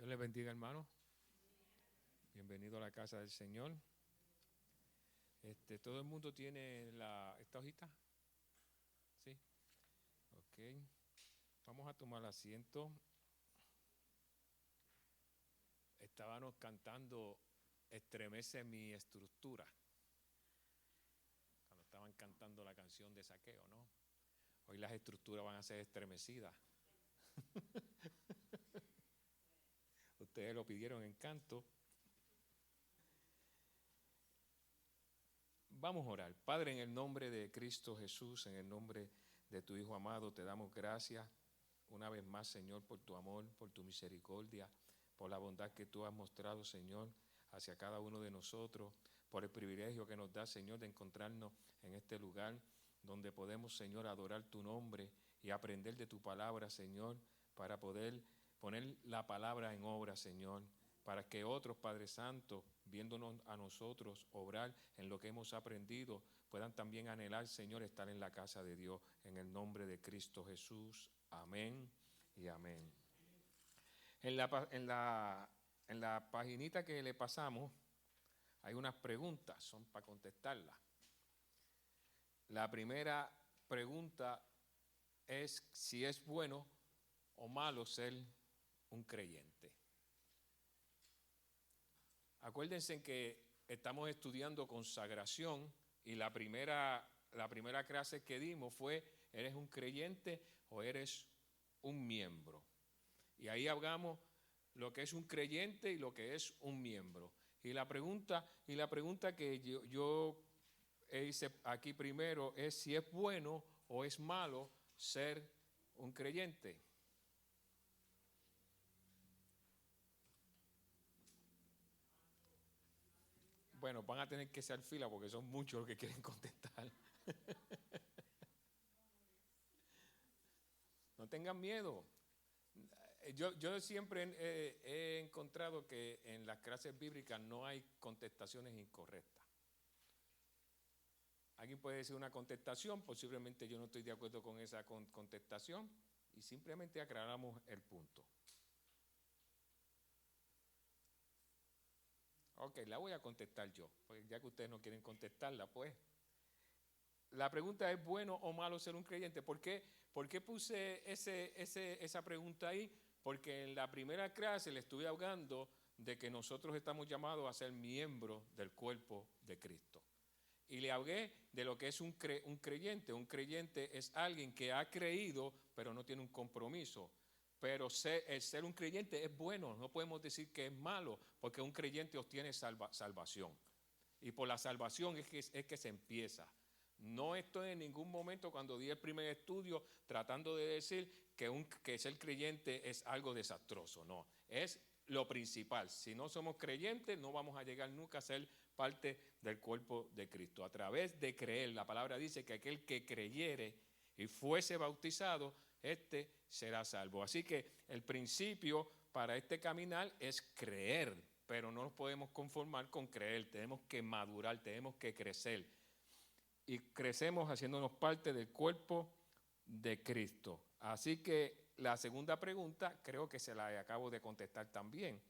Dios les bendiga, hermano. Bienvenido a la casa del Señor. ¿Todo el mundo tiene esta hojita? ¿Sí? Ok. Vamos a tomar asiento. Estábamos cantando Estremece mi estructura. Cuando estaban cantando la canción de Saqueo, ¿no? Hoy las estructuras van a ser estremecidas. Ustedes lo pidieron en canto. Vamos a orar. Padre, en el nombre de Cristo Jesús, en el nombre de tu Hijo amado, te damos gracias una vez más, Señor, por tu amor, por tu misericordia, por la bondad que tú has mostrado, Señor, hacia cada uno de nosotros, por el privilegio que nos da, Señor, de encontrarnos en este lugar donde podemos, Señor, adorar tu nombre y aprender de tu palabra, Señor, para poder poner la palabra en obra, Señor, para que otros, Padre Santo, viéndonos a nosotros obrar en lo que hemos aprendido, puedan también anhelar, Señor, estar en la casa de Dios, en el nombre de Cristo Jesús. Amén y amén. En la paginita que le pasamos hay unas preguntas, son para contestarlas. La primera pregunta es si es bueno o malo ser un creyente. Acuérdense que estamos estudiando consagración y la primera clase que dimos fue ¿eres un creyente o eres un miembro? Y ahí hablamos lo que es un creyente y lo que es un miembro. Y la pregunta que yo hice aquí primero es si es bueno o es malo ser un creyente. Bueno, van a tener que hacer fila porque son muchos los que quieren contestar. No tengan miedo. Yo siempre he encontrado que en las clases bíblicas no hay contestaciones incorrectas. Alguien puede decir una contestación, posiblemente yo no estoy de acuerdo con esa contestación y simplemente aclaramos el punto. Ok, la voy a contestar yo, porque ya que ustedes no quieren contestarla, pues. La pregunta es, ¿bueno o malo ser un creyente? ¿Por qué puse esa pregunta ahí? Porque en la primera clase le estuve hablando de que nosotros estamos llamados a ser miembros del cuerpo de Cristo. Y le hablé de lo que es un creyente. Un creyente es alguien que ha creído, pero no tiene un compromiso. Pero el ser un creyente es bueno, no podemos decir que es malo, porque un creyente obtiene salvación. Y por la salvación es que se empieza. No estoy en ningún momento cuando di el primer estudio tratando de decir que ser creyente es algo desastroso. No, es lo principal. Si no somos creyentes, no vamos a llegar nunca a ser parte del cuerpo de Cristo. A través de creer, la palabra dice que aquel que creyere y fuese bautizado, este será salvo. Así que el principio para este caminar es creer, pero no nos podemos conformar con creer, tenemos que madurar, tenemos que crecer. Y crecemos haciéndonos parte del cuerpo de Cristo. Así que la segunda pregunta creo que se la acabo de contestar también.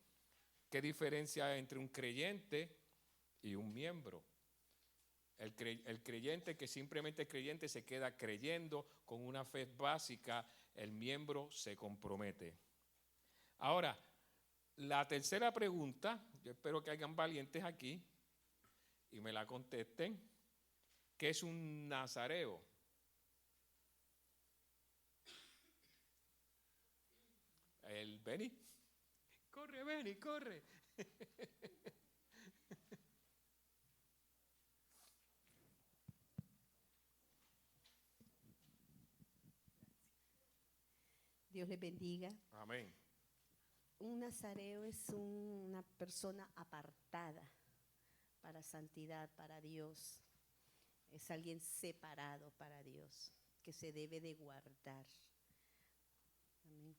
¿Qué diferencia hay entre un creyente y un miembro? El creyente que simplemente es creyente se queda creyendo con una fe básica, el miembro se compromete. Ahora, la tercera pregunta, yo espero que hayan valientes aquí y me la contesten. ¿Qué es un nazareo? El Beni. Corre, Beni, corre. Dios les bendiga. Amén. Un nazareo es una persona apartada para santidad, para Dios. Es alguien separado para Dios, que se debe de guardar. Amén.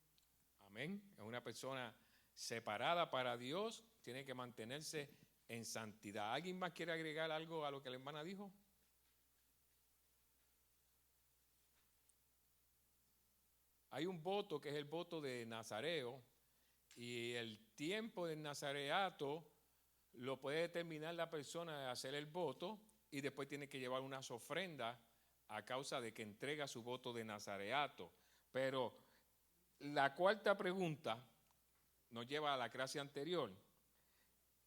Amén. Es una persona separada para Dios, tiene que mantenerse en santidad. ¿Alguien más quiere agregar algo a lo que la hermana dijo? Hay un voto que es el voto de Nazareo Y el tiempo del nazareato lo puede determinar la persona de hacer el voto y después tiene que llevar unas ofrendas a causa de que entrega su voto de nazareato. Pero la cuarta pregunta nos lleva a la clase anterior.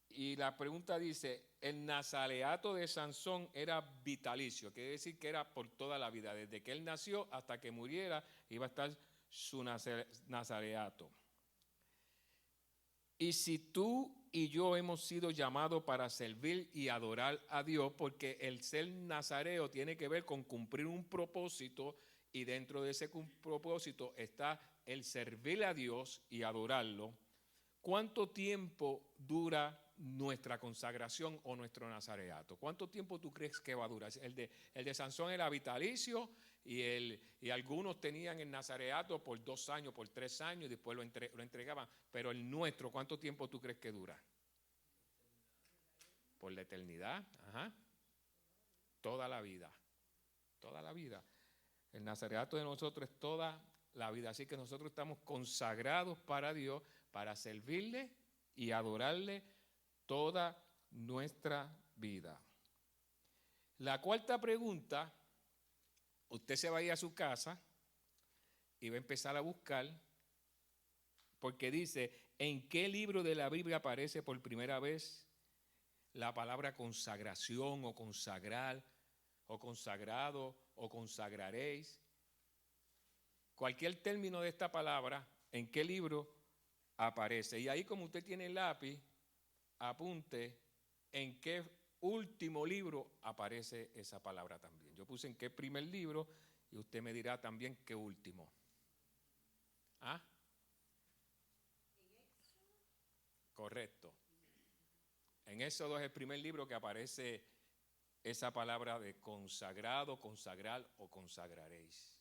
Y la pregunta dice, el nazareato de Sansón era vitalicio, quiere decir que era por toda la vida, desde que él nació hasta que muriera iba a estar su nazareato. Y si tú y yo hemos sido llamados para servir y adorar a Dios, porque el ser nazareo tiene que ver con cumplir un propósito, y dentro de ese propósito está el servir a Dios y adorarlo, ¿cuánto tiempo dura nuestra consagración o nuestro nazareato? ¿Cuánto tiempo tú crees que va a durar? El de Sansón era vitalicio y algunos tenían el nazareato por 2 años, por 3 años y después lo entregaban. Pero el nuestro, ¿cuánto tiempo tú crees que dura? Por la eternidad. Ajá. Toda la vida. Toda la vida. El nazareato de nosotros es toda la vida. Así que nosotros estamos consagrados para Dios, para servirle y adorarle toda nuestra vida. La cuarta pregunta, usted se va a ir a su casa y va a empezar a buscar, porque dice, ¿en qué libro de la Biblia aparece por primera vez la palabra consagración o consagrar o consagrado o consagraréis? Cualquier término de esta palabra, ¿en qué libro aparece? Y ahí, como usted tiene el lápiz, apunte en qué último libro aparece esa palabra también. Yo puse en qué primer libro y usted me dirá también qué último. ¿Ah? Correcto. En Éxodo es el primer libro que aparece esa palabra de consagrado, consagrar o consagraréis.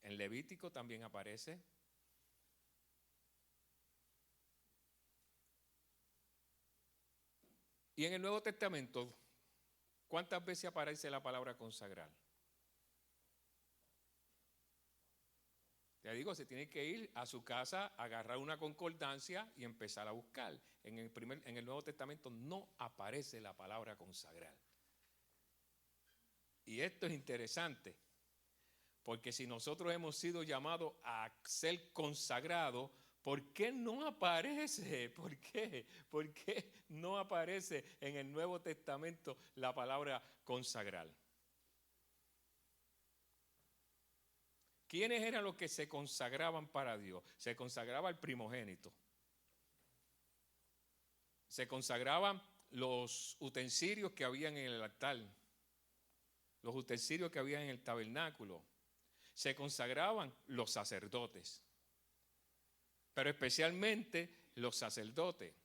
En Levítico también aparece. Y en el Nuevo Testamento, ¿cuántas veces aparece la palabra consagrar? Te digo, se tiene que ir a su casa, agarrar una concordancia y empezar a buscar. En el Nuevo Testamento no aparece la palabra consagrar. Y esto es interesante, porque si nosotros hemos sido llamados a ser consagrados, ¿por qué no aparece? ¿Por qué? ¿Por qué no aparece en el Nuevo Testamento la palabra consagrar? ¿Quiénes eran los que se consagraban para Dios? Se consagraba el primogénito. Se consagraban los utensilios que habían en el altar, los utensilios que habían en el tabernáculo. Se consagraban los sacerdotes, pero especialmente los sacerdotes.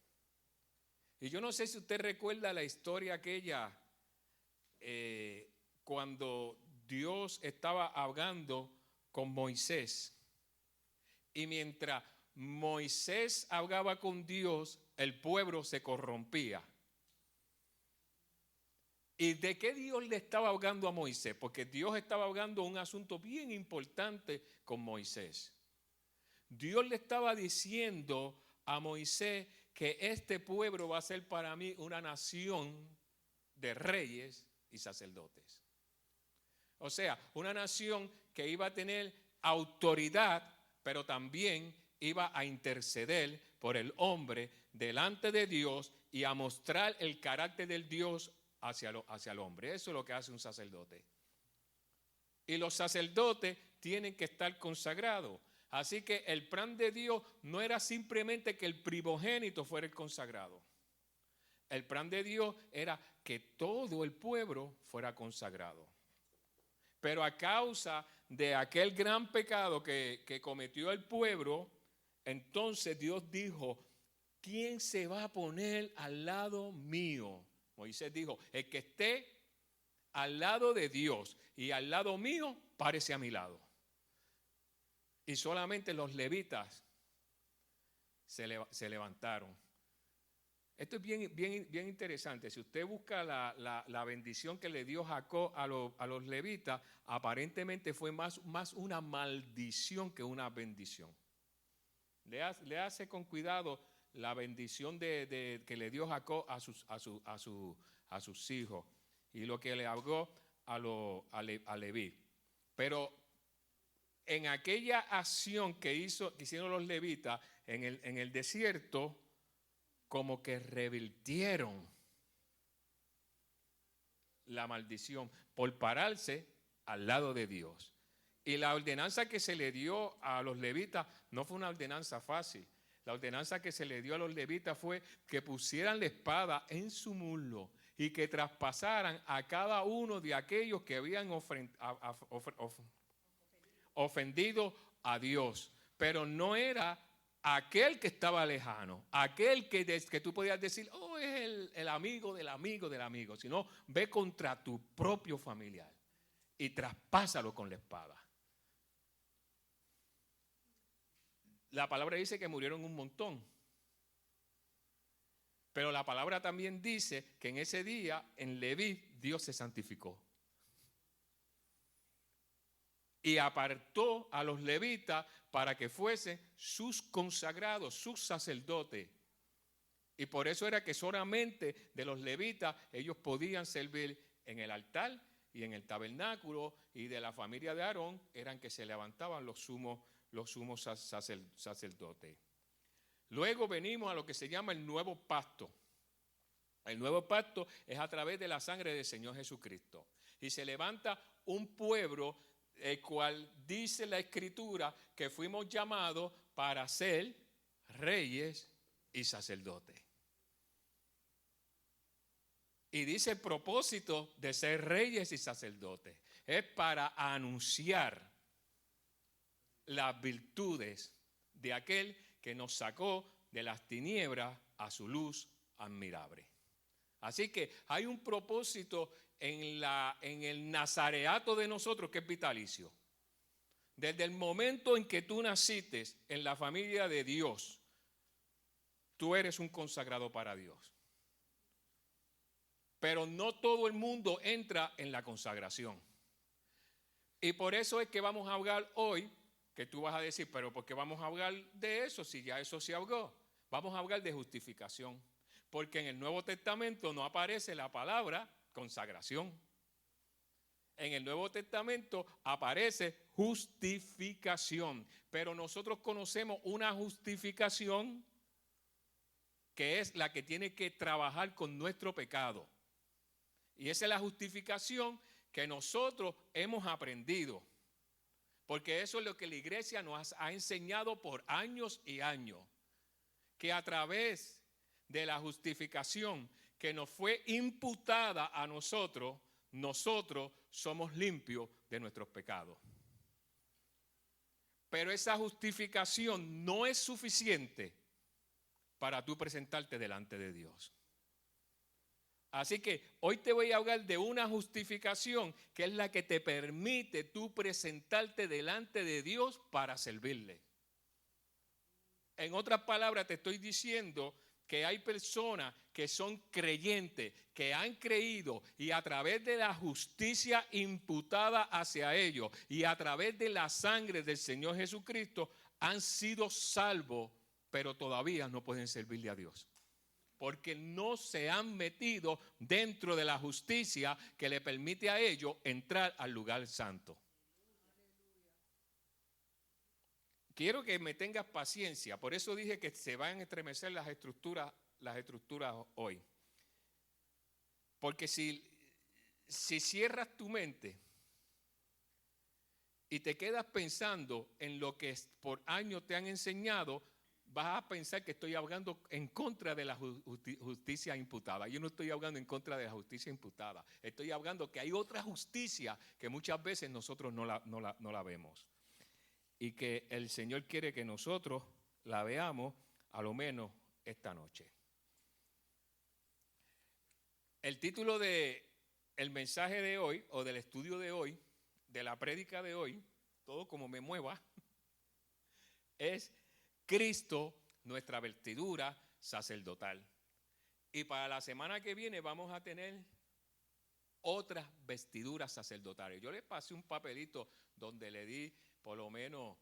Y yo no sé si usted recuerda la historia aquella cuando Dios estaba hablando con Moisés. Y mientras Moisés hablaba con Dios, el pueblo se corrompía. ¿Y de qué Dios le estaba hablando a Moisés? Porque Dios estaba hablando un asunto bien importante con Moisés. Dios le estaba diciendo a Moisés que este pueblo va a ser para mí una nación de reyes y sacerdotes. O sea, una nación que iba a tener autoridad, pero también iba a interceder por el hombre delante de Dios y a mostrar el carácter del Dios hacia el hombre. Eso es lo que hace un sacerdote. Y los sacerdotes tienen que estar consagrados. Así que el plan de Dios no era simplemente que el primogénito fuera el consagrado. El plan de Dios era que todo el pueblo fuera consagrado. Pero a causa de aquel gran pecado que cometió el pueblo, entonces Dios dijo, ¿quién se va a poner al lado mío? Moisés dijo, el que esté al lado de Dios y al lado mío, párese a mi lado. Y solamente los levitas se levantaron. Esto es bien interesante. Si usted busca la bendición que le dio Jacob a los levitas, aparentemente fue más una maldición que una bendición. Léase con cuidado la bendición que le dio Jacob a sus hijos y lo que le habló a Leví. Pero en aquella acción que hicieron los levitas en el desierto, como que revirtieron la maldición por pararse al lado de Dios. Y la ordenanza que se le dio a los levitas no fue una ordenanza fácil. La ordenanza que se le dio a los levitas fue que pusieran la espada en su muslo y que traspasaran a cada uno de aquellos que habían ofendido a Dios. Pero no era aquel que estaba lejano, aquel que tú podías decir, oh, es el amigo del amigo del amigo, sino ve contra tu propio familiar y traspásalo con la espada. La palabra dice que murieron un montón, pero la palabra también dice que en ese día en Leví Dios se santificó y apartó a los levitas para que fuesen sus consagrados, sus sacerdotes. Y por eso era que solamente de los levitas ellos podían servir en el altar y en el tabernáculo, y de la familia de Aarón eran que se levantaban los sumos sacerdotes. Luego venimos a lo que se llama el nuevo pacto. El nuevo pacto es a través de la sangre del Señor Jesucristo. Y se levanta un pueblo, el cual dice la Escritura que fuimos llamados para ser reyes y sacerdotes. Y dice el propósito de ser reyes y sacerdotes es para anunciar las virtudes de aquel que nos sacó de las tinieblas a su luz admirable. Así que hay un propósito en el nazareato de nosotros que es vitalicio. Desde el momento en que tú naciste en la familia de Dios, tú eres un consagrado para Dios. Pero no todo el mundo entra en la consagración. Y por eso es que vamos a hablar hoy, que tú vas a decir, pero ¿por qué vamos a hablar de eso si ya eso se habló? Vamos a hablar de justificación. Porque en el Nuevo Testamento no aparece la palabra consagración. En el Nuevo Testamento aparece justificación. Pero nosotros conocemos una justificación que es la que tiene que trabajar con nuestro pecado. Y esa es la justificación que nosotros hemos aprendido. Porque eso es lo que la iglesia nos ha enseñado por años y años. Que a través de la justificación que nos fue imputada a nosotros, nosotros somos limpios de nuestros pecados. Pero esa justificación no es suficiente para tú presentarte delante de Dios. Así que hoy te voy a hablar de una justificación que es la que te permite tú presentarte delante de Dios para servirle. En otras palabras, te estoy diciendo que hay personas que son creyentes, que han creído y a través de la justicia imputada hacia ellos y a través de la sangre del Señor Jesucristo han sido salvos, pero todavía no pueden servirle a Dios. Porque no se han metido dentro de la justicia que le permite a ellos entrar al lugar santo. Quiero que me tengas paciencia, por eso dije que se van a estremecer las estructuras hoy. Porque si cierras tu mente y te quedas pensando en lo que por años te han enseñado, vas a pensar que estoy hablando en contra de la justicia imputada. Yo no estoy hablando en contra de la justicia imputada. Estoy hablando que hay otra justicia que muchas veces nosotros no la vemos. Y que el Señor quiere que nosotros la veamos a lo menos esta noche. El título del mensaje de hoy, o del estudio de hoy, de la prédica de hoy, todo como me mueva, es Cristo, nuestra vestidura sacerdotal. Y para la semana que viene vamos a tener otras vestiduras sacerdotales. Yo les pasé un papelito donde le di por lo menos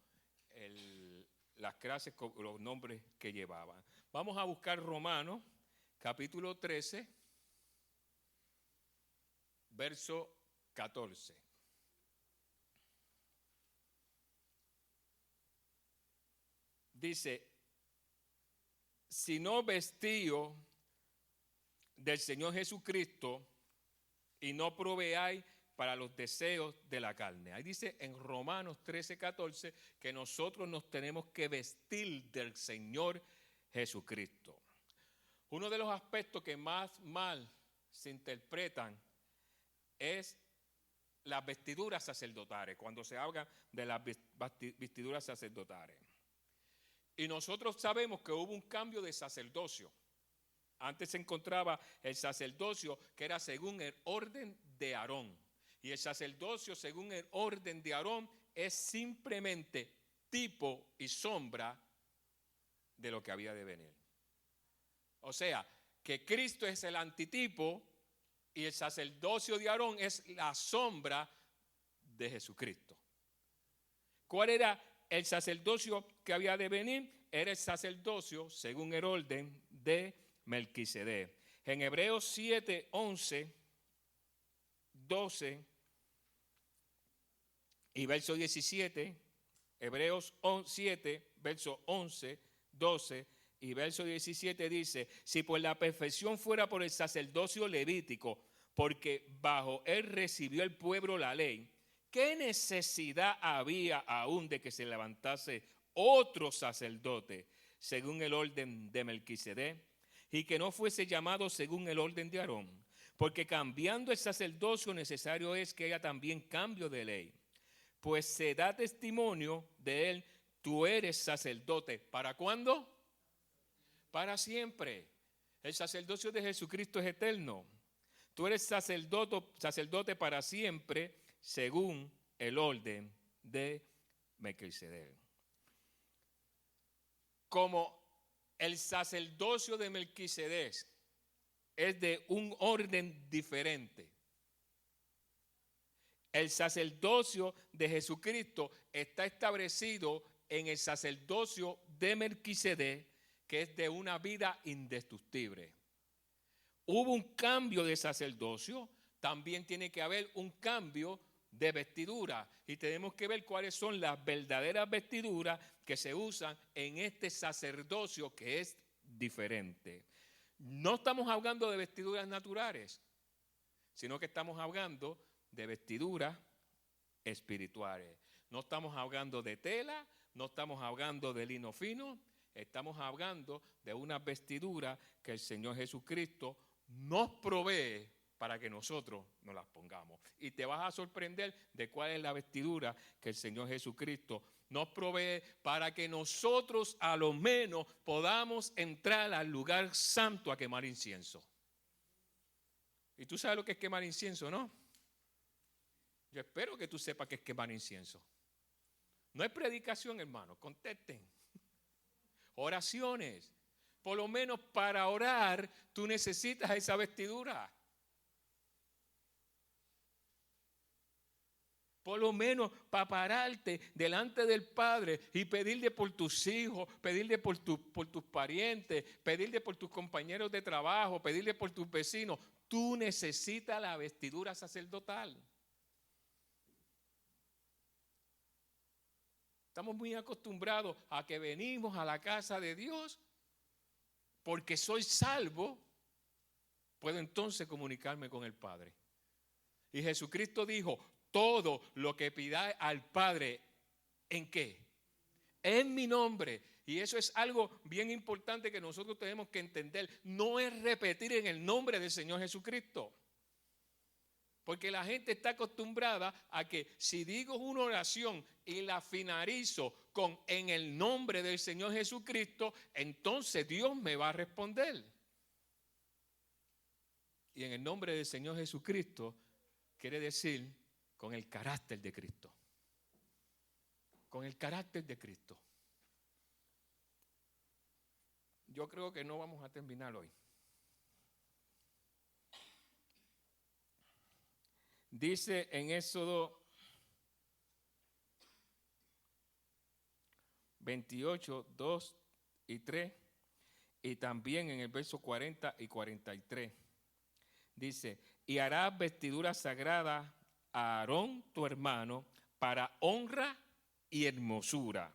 las clases con los nombres que llevaban. Vamos a buscar Romanos, capítulo 13, verso 14. Dice, sino vestíos del Señor Jesucristo y no proveáis para los deseos de la carne. Ahí dice en Romanos 13, 14 que nosotros nos tenemos que vestir del Señor Jesucristo. Uno de los aspectos que más mal se interpretan es las vestiduras sacerdotales, cuando se habla de las vestiduras sacerdotales. Y nosotros sabemos que hubo un cambio de sacerdocio. Antes se encontraba el sacerdocio que era según el orden de Aarón. Y el sacerdocio según el orden de Aarón es simplemente tipo y sombra de lo que había de venir. O sea, que Cristo es el antitipo y el sacerdocio de Aarón es la sombra de Jesucristo. ¿Cuál era el sacerdocio que había de venir? Era el sacerdocio según el orden de Melquisedec. En Hebreos 7, 11, 12 y verso 17, Hebreos 7, verso 11, 12 y verso 17 dice, si por la perfección fuera por el sacerdocio levítico, porque bajo él recibió el pueblo la ley, ¿qué necesidad había aún de que se levantase otro sacerdote según el orden de Melquisedec y que no fuese llamado según el orden de Aarón? Porque cambiando el sacerdocio necesario es que haya también cambio de ley. Pues se da testimonio de él, tú eres sacerdote. ¿Para cuándo? Para siempre. El sacerdocio de Jesucristo es eterno. Tú eres sacerdote para siempre según el orden de Melquisedec. Como el sacerdocio de Melquisedec es de un orden diferente, el sacerdocio de Jesucristo está establecido en el sacerdocio de Melquisedec, que es de una vida indestructible. Hubo un cambio de sacerdocio, también tiene que haber un cambio de vestidura. Y tenemos que ver cuáles son las verdaderas vestiduras que se usan en este sacerdocio que es diferente. No estamos hablando de vestiduras naturales, sino que estamos hablando de vestiduras espirituales. No estamos hablando de tela, no estamos hablando de lino fino, estamos hablando de una vestidura que el Señor Jesucristo nos provee para que nosotros nos las pongamos. Y te vas a sorprender de cuál es la vestidura que el Señor Jesucristo nos provee para que nosotros a lo menos podamos entrar al lugar santo a quemar incienso. Y tú sabes lo que es quemar incienso, ¿no? Yo espero que tú sepas qué es quemar incienso. No es predicación, hermano, contesten. Oraciones. Por lo menos para orar tú necesitas esa vestidura. Por lo menos para pararte delante del Padre y pedirle por tus hijos, pedirle por tus parientes, pedirle por tus compañeros de trabajo, pedirle por tus vecinos. Tú necesitas la vestidura sacerdotal. Estamos muy acostumbrados a que venimos a la casa de Dios porque soy salvo, puedo entonces comunicarme con el Padre. Y Jesucristo dijo, todo lo que pidáis al Padre, ¿en qué? En mi nombre. Y eso es algo bien importante que nosotros tenemos que entender. No es repetir en el nombre del Señor Jesucristo. Porque la gente está acostumbrada a que si digo una oración y la finalizo con en el nombre del Señor Jesucristo, entonces Dios me va a responder. Y en el nombre del Señor Jesucristo quiere decir con el carácter de Cristo. Con el carácter de Cristo. Yo creo que no vamos a terminar hoy. Dice en Éxodo 28, 2 y 3, y también en el verso 40 y 43. Dice, y harás vestiduras sagradas a Aarón tu hermano para honra y hermosura.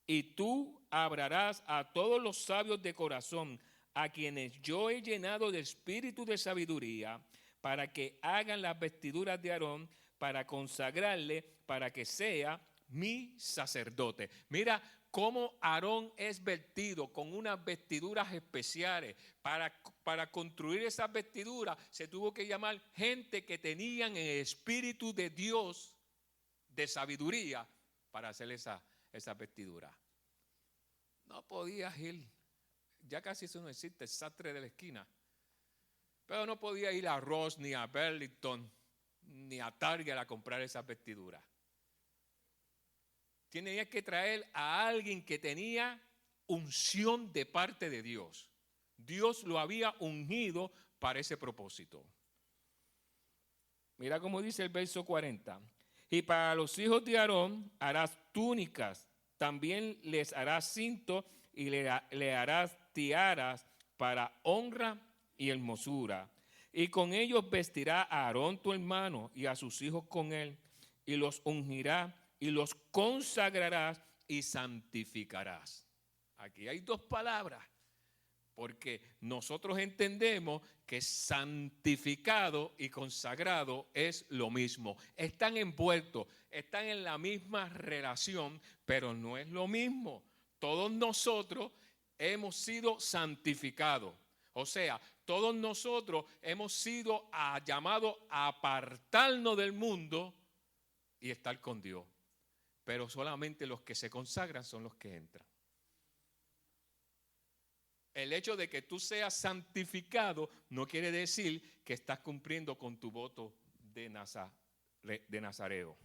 Y tú hablarás a todos los sabios de corazón, a quienes yo he llenado de espíritu de sabiduría, para que hagan las vestiduras de Aarón, para consagrarle, para que sea mi sacerdote. Mira cómo Aarón es vestido con unas vestiduras especiales. Para construir esas vestiduras se tuvo que llamar gente que tenían el espíritu de Dios, de sabiduría, para hacer esa vestidura. No podías ir, ya casi eso no existe, el sastre de la esquina. Pero no podía ir a Ross, ni a Burlington, ni a Target a comprar esas vestiduras. Tenía que traer a alguien que tenía unción de parte de Dios. Dios lo había ungido para ese propósito. Mira cómo dice el verso 40. Y para los hijos de Aarón harás túnicas, también les harás cinto y le harás tiaras para honra y hermosura. Y con ellos vestirá a Aarón tu hermano y a sus hijos con él, y los ungirá y los consagrarás y santificarás. Aquí hay dos palabras, porque nosotros entendemos que santificado y consagrado es lo mismo. Están envueltos, están en la misma relación, pero no es lo mismo. Todos nosotros hemos sido santificados. O sea, todos nosotros hemos sido llamados a apartarnos del mundo y estar con Dios. Pero solamente los que se consagran son los que entran. El hecho de que tú seas santificado no quiere decir que estás cumpliendo con tu voto de nazareo.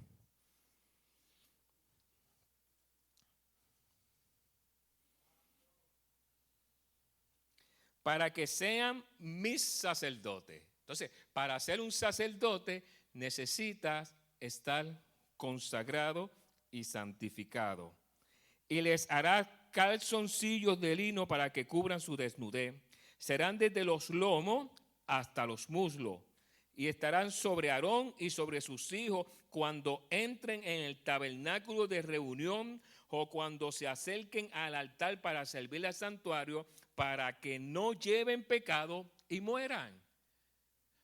Para que sean mis sacerdotes. Entonces, para ser un sacerdote necesitas estar consagrado y santificado. Y les hará calzoncillos de lino para que cubran su desnudez. Serán desde los lomos hasta los muslos. Y estarán sobre Aarón y sobre sus hijos cuando entren en el tabernáculo de reunión o cuando se acerquen al altar para servir al santuario, para que no lleven pecado y mueran.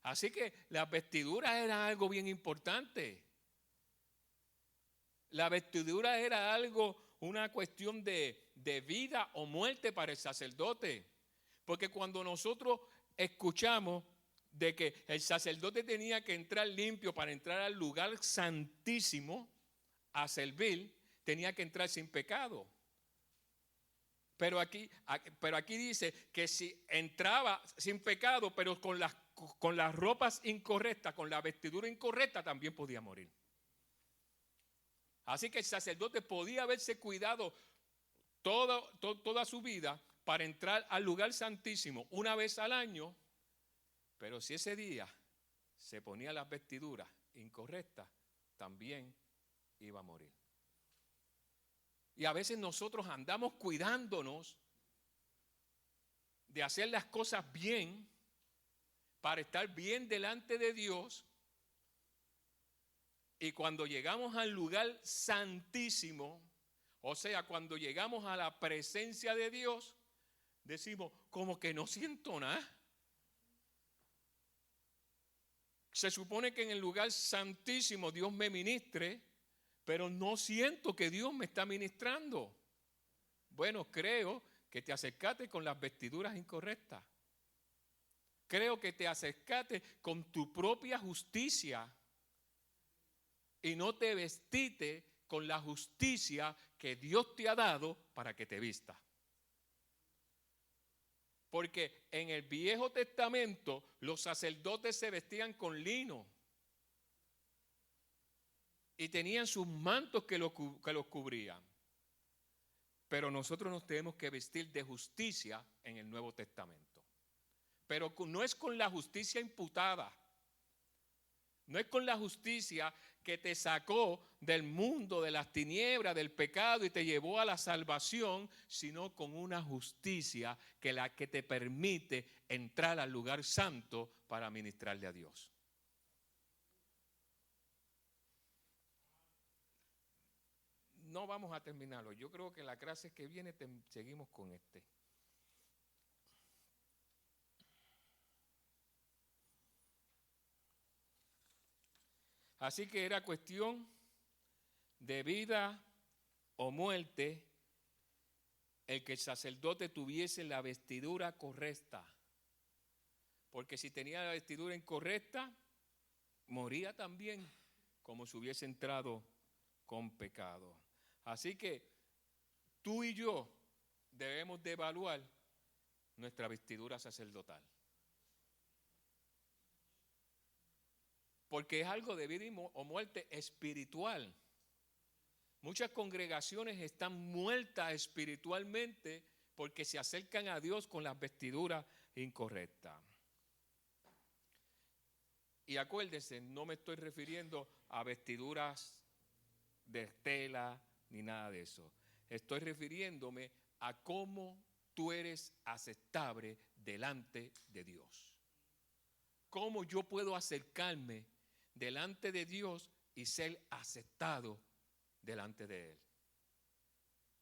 Así que las vestiduras eran algo bien importante. La vestidura era una cuestión de vida o muerte para el sacerdote. Porque cuando nosotros escuchamos de que el sacerdote tenía que entrar limpio para entrar al lugar santísimo a servir, tenía que entrar sin pecado. Pero aquí dice que si entraba sin pecado, pero con las ropas incorrectas, con la vestidura incorrecta, también podía morir. Así que el sacerdote podía haberse cuidado toda su vida para entrar al lugar santísimo una vez al año, pero si ese día se ponía las vestiduras incorrectas, también iba a morir. Y a veces nosotros andamos cuidándonos de hacer las cosas bien para estar bien delante de Dios. Y cuando llegamos al lugar santísimo, o sea, cuando llegamos a la presencia de Dios, decimos, como que no siento nada. Se supone que en el lugar santísimo Dios me ministre, pero no siento que Dios me está ministrando. Bueno, creo que te acercaste con las vestiduras incorrectas. Creo que te acercaste con tu propia justicia y no te vestiste con la justicia que Dios te ha dado para que te vista. Porque en el Viejo Testamento los sacerdotes se vestían con lino y tenían sus mantos que los cubrían. Pero nosotros nos tenemos que vestir de justicia en el Nuevo Testamento. Pero no es con la justicia imputada. No es con la justicia que te sacó del mundo, de las tinieblas, del pecado y te llevó a la salvación, sino con una justicia que la que te permite entrar al lugar santo para ministrarle a Dios. No vamos a terminarlo. Yo creo que la clase que viene seguimos con este. Así que era cuestión de vida o muerte el que el sacerdote tuviese la vestidura correcta. Porque si tenía la vestidura incorrecta, moría también como si hubiese entrado con pecado. Así que tú y yo debemos de evaluar nuestra vestidura sacerdotal. Porque es algo de vida o muerte espiritual. Muchas congregaciones están muertas espiritualmente porque se acercan a Dios con las vestiduras incorrectas. Y acuérdense, no me estoy refiriendo a vestiduras de tela ni nada de eso. Estoy refiriéndome a cómo tú eres aceptable delante de Dios. Cómo yo puedo acercarme delante de Dios y ser aceptado delante de Él.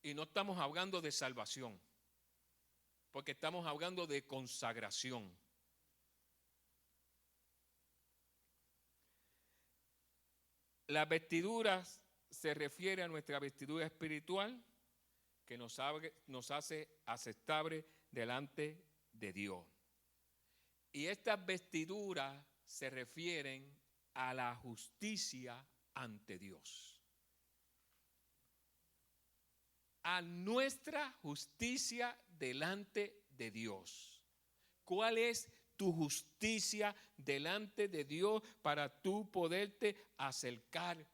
Y no estamos hablando de salvación, porque estamos hablando de consagración. Las vestiduras se refiere a nuestra vestidura espiritual que nos hace aceptable delante de Dios. Y estas vestiduras se refieren a la justicia ante Dios. A nuestra justicia delante de Dios. ¿Cuál es tu justicia delante de Dios para tú poderte acercar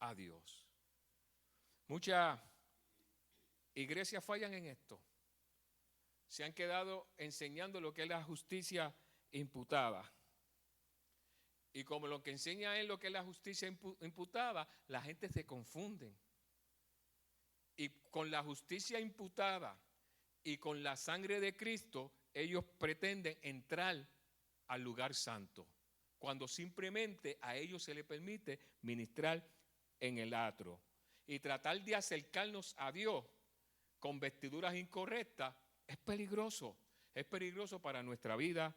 a Dios? Muchas iglesias fallan en esto. Se han quedado enseñando lo que es la justicia imputada. Y como lo que enseña es lo que es la justicia imputada, la gente se confunde. Y con la justicia imputada y con la sangre de Cristo, ellos pretenden entrar al lugar santo, cuando simplemente a ellos se les permite ministrar en el atrio. Y tratar de acercarnos a Dios con vestiduras incorrectas es peligroso para nuestra vida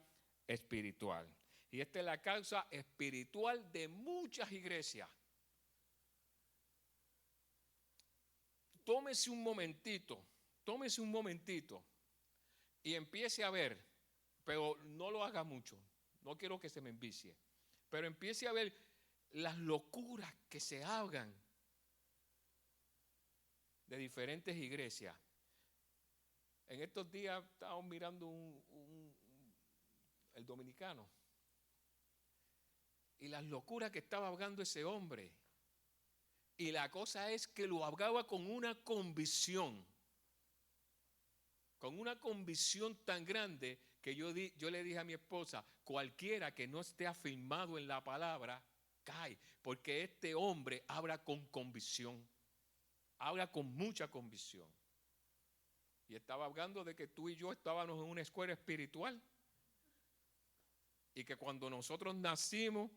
espiritual. Y esta es la causa espiritual de muchas iglesias. Tómese un momentito y empiece a ver, pero no lo haga mucho, no quiero que se me envicie, pero empiece a ver las locuras que se hagan de diferentes iglesias. En estos días estábamos mirando el dominicano y las locuras que estaba hablando ese hombre. Y la cosa es que lo hablaba con una convicción tan grande que yo le dije a mi esposa, cualquiera que no esté afirmado en la palabra, cae, porque este hombre habla con convicción, habla con mucha convicción. Y estaba hablando de que tú y yo estábamos en una escuela espiritual y que cuando nosotros nacimos,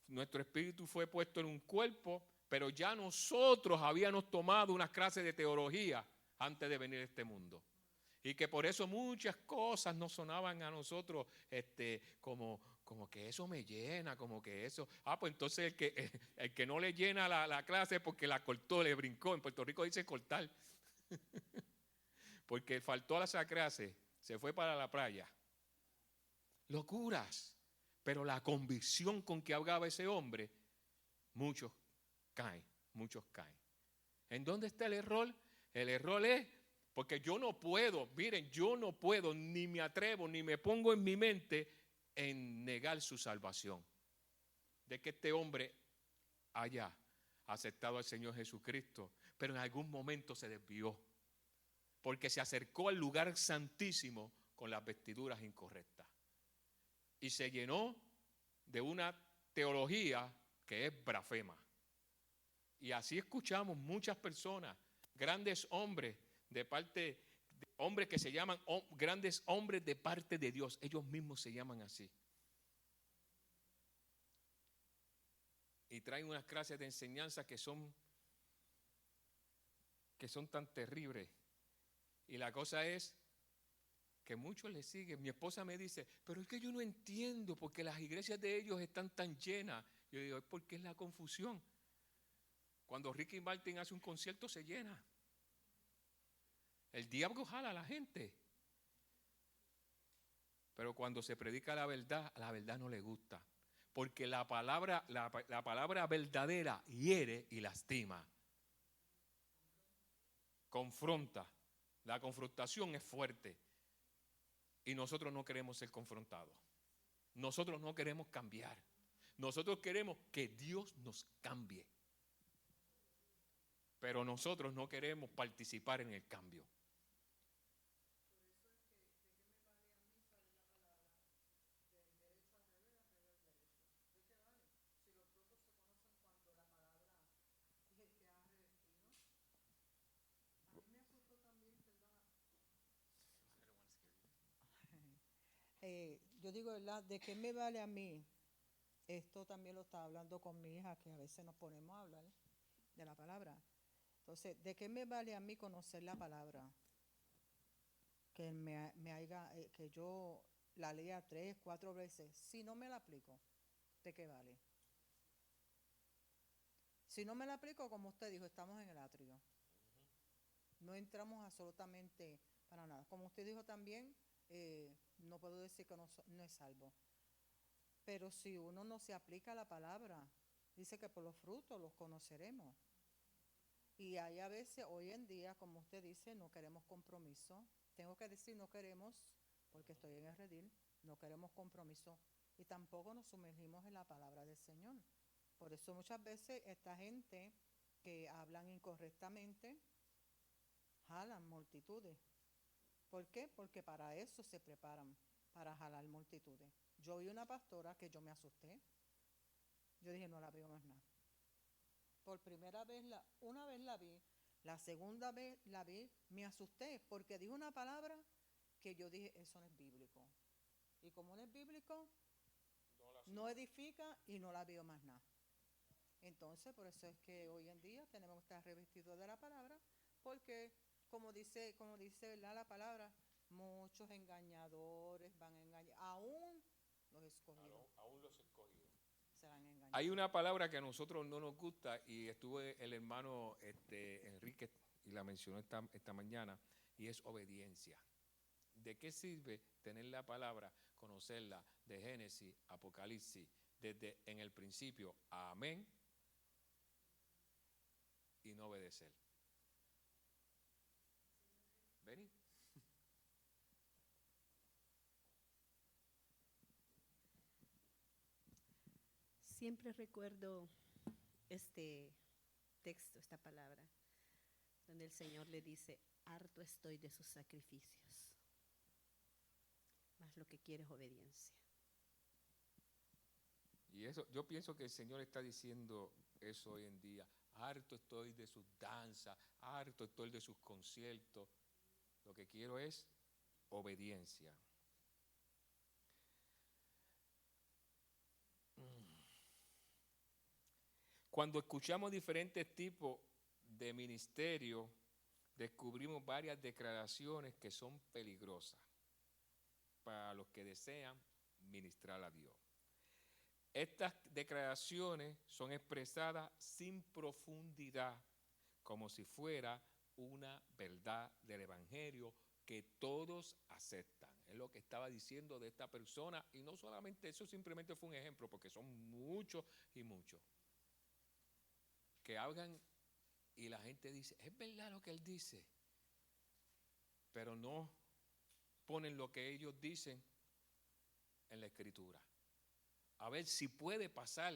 nuestro espíritu fue puesto en un cuerpo, pero ya nosotros habíamos tomado unas clases de teología antes de venir a este mundo. Y que por eso muchas cosas nos sonaban a nosotros como que eso me llena, como que eso. Pues entonces el que no le llena la clase es porque la cortó, le brincó. En Puerto Rico dice cortar. Porque faltó a esa clase, se fue para la playa. Locuras. Pero la convicción con que hablaba ese hombre, muchos caen. ¿En dónde está el error? El error es porque yo no puedo, ni me atrevo, ni me pongo en mi mente en negar su salvación. De que este hombre haya aceptado al Señor Jesucristo, pero en algún momento se desvió, porque se acercó al lugar santísimo con las vestiduras incorrectas. Y se llenó de una teología que es blasfema. Y así escuchamos muchas personas, grandes hombres de parte de hombres que se llaman grandes hombres de parte de Dios. Ellos mismos se llaman así. Y traen unas clases de enseñanza que son tan terribles. Y la cosa es que muchos le siguen. Mi esposa me dice, pero es que yo no entiendo porque las iglesias de ellos están tan llenas. Yo digo, es porque es la confusión. Cuando Ricky Martin hace un concierto se llena. El diablo jala a la gente. Pero cuando se predica la verdad no le gusta. Porque la palabra verdadera hiere y lastima. Confronta. La confrontación es fuerte. Y nosotros no queremos ser confrontados. Nosotros no queremos cambiar. Nosotros queremos que Dios nos cambie. Pero nosotros no queremos participar en el cambio. Yo digo, ¿verdad? ¿De qué me vale a mí? Esto también lo estaba hablando con mi hija, que a veces nos ponemos a hablar de la palabra. Entonces, ¿de qué me vale a mí conocer la palabra? Que yo la lea 3, 4 veces. Si no me la aplico, ¿de qué vale? Si no me la aplico, como usted dijo, estamos en el atrio. No entramos absolutamente para nada. Como usted dijo también, no puedo decir que no es salvo. Pero si uno no se aplica a la palabra, dice que por los frutos los conoceremos. Y hay a veces, hoy en día, como usted dice, no queremos compromiso. Tengo que decir no queremos, porque estoy en el redil, no queremos compromiso. Y tampoco nos sumergimos en la palabra del Señor. Por eso muchas veces esta gente que hablan incorrectamente, jalan multitudes. ¿Por qué? Porque para eso se preparan, para jalar multitudes. Yo vi una pastora que yo me asusté. Yo dije, no la veo más nada. Por primera vez, una vez la vi, la segunda vez la vi, me asusté porque dijo una palabra que yo dije, eso no es bíblico. Y como no es bíblico, no edifica y no la veo más nada. Entonces, por eso es que hoy en día tenemos que estar revestidos de la palabra, porque como dice ¿verdad? La palabra, muchos engañadores van a engañar, aún los escogidos. Aún los escogidos. Serán engañados. Hay una palabra que a nosotros no nos gusta y estuvo el hermano Enrique y la mencionó esta mañana, y es obediencia. ¿De qué sirve tener la palabra, conocerla de Génesis, Apocalipsis, desde en el principio, amén, y no obedecer? Vení. Siempre recuerdo este texto, esta palabra, donde el Señor le dice, harto estoy de sus sacrificios, más lo que quiere es obediencia. Y eso, yo pienso que el Señor está diciendo eso hoy en día. Harto estoy de sus danzas, harto estoy de sus conciertos. Lo que quiero es obediencia. Cuando escuchamos diferentes tipos de ministerio, descubrimos varias declaraciones que son peligrosas para los que desean ministrar a Dios. Estas declaraciones son expresadas sin profundidad, como si fuera una verdad del Evangelio que todos aceptan. Es lo que estaba diciendo de esta persona, y no solamente eso, simplemente fue un ejemplo, porque son muchos y muchos que hablan y la gente dice, es verdad lo que él dice, pero no ponen lo que ellos dicen en la Escritura. A ver si puede pasar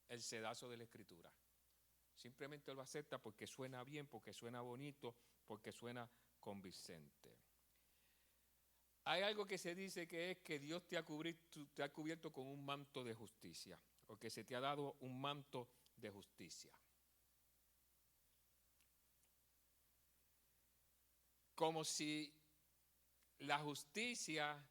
el sedazo de la Escritura. Simplemente lo acepta porque suena bien, porque suena bonito, porque suena convincente. Hay algo que se dice que es que Dios te ha cubierto con un manto de justicia. Porque se te ha dado un manto de justicia. Como si la justicia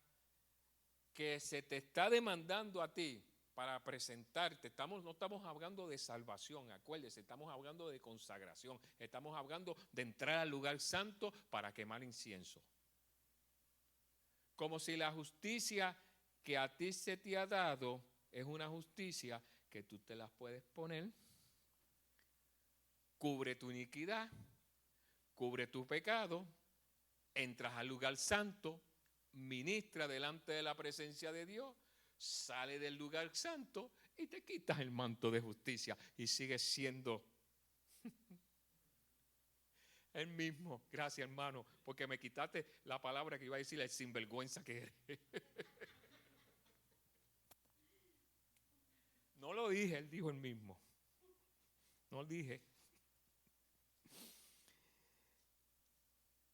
que se te está demandando a ti para presentarte, no estamos hablando de salvación, acuérdese, estamos hablando de consagración, estamos hablando de entrar al lugar santo para quemar incienso. Como si la justicia que a ti se te ha dado es una justicia que tú te las puedes poner, cubre tu iniquidad, cubre tu pecado, entras al lugar santo, ministra delante de la presencia de Dios, sale del lugar santo y te quitas el manto de justicia y sigues siendo el mismo. Gracias, hermano, porque me quitaste la palabra que iba a decir, el sinvergüenza que eres. No lo dije, él dijo el mismo. No lo dije.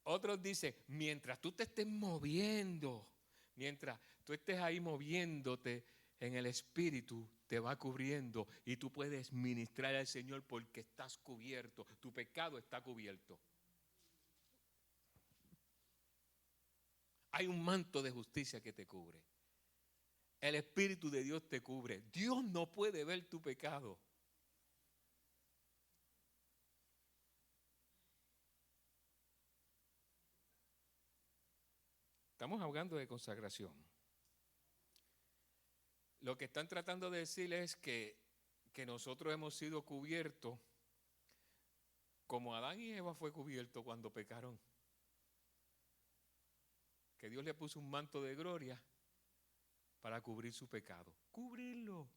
Otros dicen, mientras tú te estés moviendo, mientras tú estés ahí moviéndote en el Espíritu, te va cubriendo y tú puedes ministrar al Señor porque estás cubierto, tu pecado está cubierto. Hay un manto de justicia que te cubre. El Espíritu de Dios te cubre. Dios no puede ver tu pecado. Estamos hablando de consagración. Lo que están tratando de decir es que nosotros hemos sido cubiertos como Adán y Eva fue cubierto cuando pecaron. Que Dios le puso un manto de gloria para cubrir su pecado. Cubrirlo.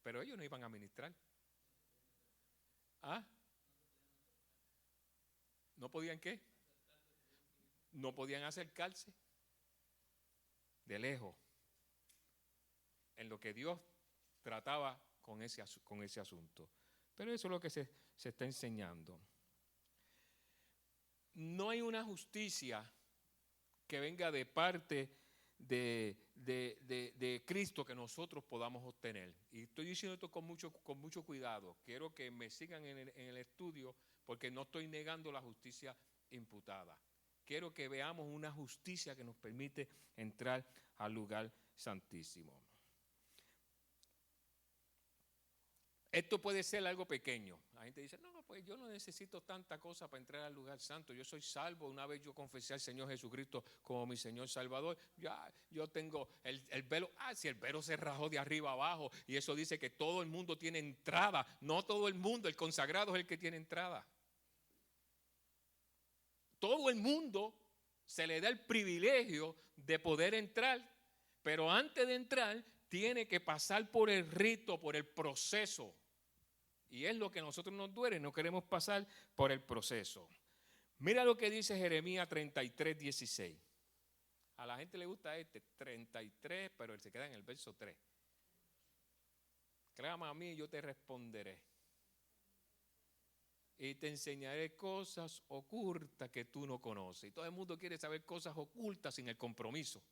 Pero ellos no iban a ministrar. ¿Ah? ¿No podían qué? No podían acercarse de lejos en lo que Dios trataba con ese asunto. Pero eso es lo que se está enseñando. No hay una justicia que venga de parte de Cristo que nosotros podamos obtener. Y estoy diciendo esto con mucho cuidado. Quiero que me sigan en el estudio porque no estoy negando la justicia imputada. Quiero que veamos una justicia que nos permite entrar al lugar santísimo. Esto puede ser algo pequeño. La gente dice, no, pues yo no necesito tanta cosa para entrar al lugar santo. Yo soy salvo. Una vez yo confesé al Señor Jesucristo como mi Señor Salvador. Ya, yo tengo el velo. Si el velo se rajó de arriba abajo. Y eso dice que todo el mundo tiene entrada. No todo el mundo, el consagrado es el que tiene entrada. Todo el mundo se le da el privilegio de poder entrar. Pero antes de entrar, tiene que pasar por el rito, por el proceso. Y es lo que a nosotros nos duele, no queremos pasar por el proceso. Mira lo que dice Jeremías 33, 16. A la gente le gusta 33, pero él se queda en el verso 3. Clama a mí y yo te responderé. Y te enseñaré cosas ocultas que tú no conoces. Y todo el mundo quiere saber cosas ocultas sin el compromiso.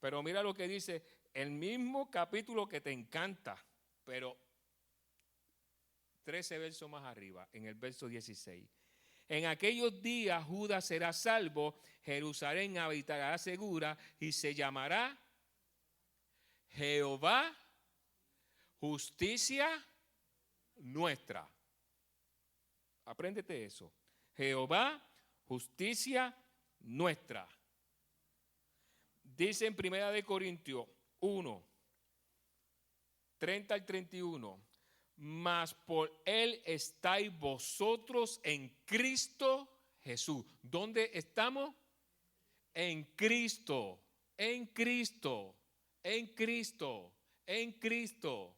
Pero mira lo que dice el mismo capítulo que te encanta, pero 13 versos más arriba, en el verso 16. En aquellos días Judá será salvo, Jerusalén habitará segura y se llamará Jehová, justicia nuestra. Apréndete eso. Jehová, justicia nuestra. Dice en 1 Corintios 1, 30 al 31. Mas por él estáis vosotros en Cristo Jesús. ¿Dónde estamos? En Cristo, en Cristo, en Cristo, en Cristo.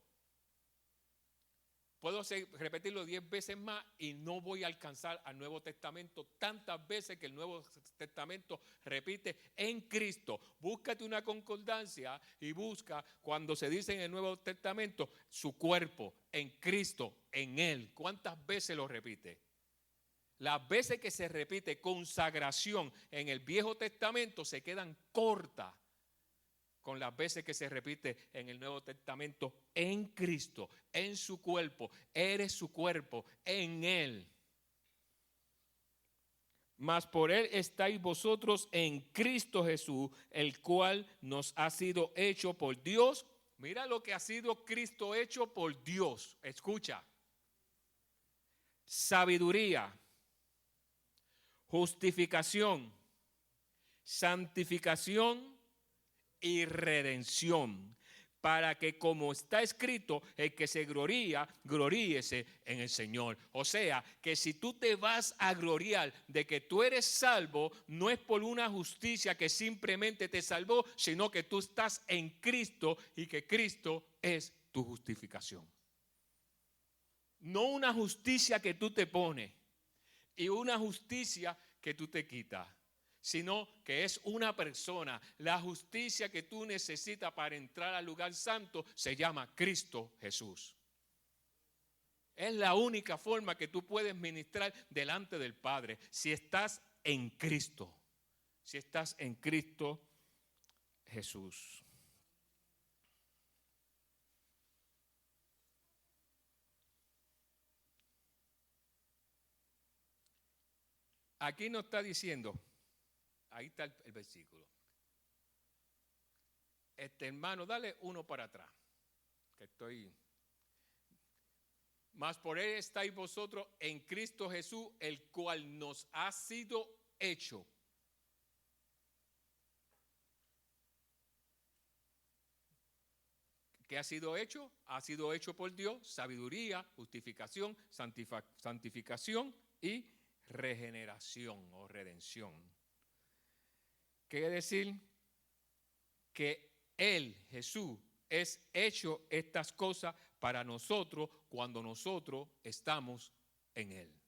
Puedo repetirlo 10 veces más y no voy a alcanzar al Nuevo Testamento tantas veces que el Nuevo Testamento repite en Cristo. Búscate una concordancia y busca cuando se dice en el Nuevo Testamento su cuerpo, en Cristo, en Él. ¿Cuántas veces lo repite? Las veces que se repite consagración en el Viejo Testamento se quedan cortas con las veces que se repite en el Nuevo Testamento, en Cristo, en su cuerpo, eres su cuerpo, en Él. Mas por Él estáis vosotros en Cristo Jesús, el cual nos ha sido hecho por Dios. Mira lo que ha sido Cristo hecho por Dios. Escucha. Sabiduría, justificación, santificación y redención, para que, como está escrito, el que se gloría, gloríese en el Señor. O sea, que si tú te vas a gloriar de que tú eres salvo, no es por una justicia que simplemente te salvó, sino que tú estás en Cristo y que Cristo es tu justificación. No una justicia que tú te pones y una justicia que tú te quitas, sino que es una persona. La justicia que tú necesitas para entrar al lugar santo se llama Cristo Jesús. Es la única forma que tú puedes ministrar delante del Padre, si estás en Cristo, si estás en Cristo Jesús. Aquí nos está diciendo, ahí está el versículo. Hermano, dale uno para atrás, que estoy. Mas por Él estáis vosotros en Cristo Jesús, el cual nos ha sido hecho. ¿Qué ha sido hecho? Ha sido hecho por Dios, sabiduría, justificación, santificación y regeneración o redención. Quiere decir que Él, Jesús, es hecho estas cosas para nosotros cuando nosotros estamos en Él.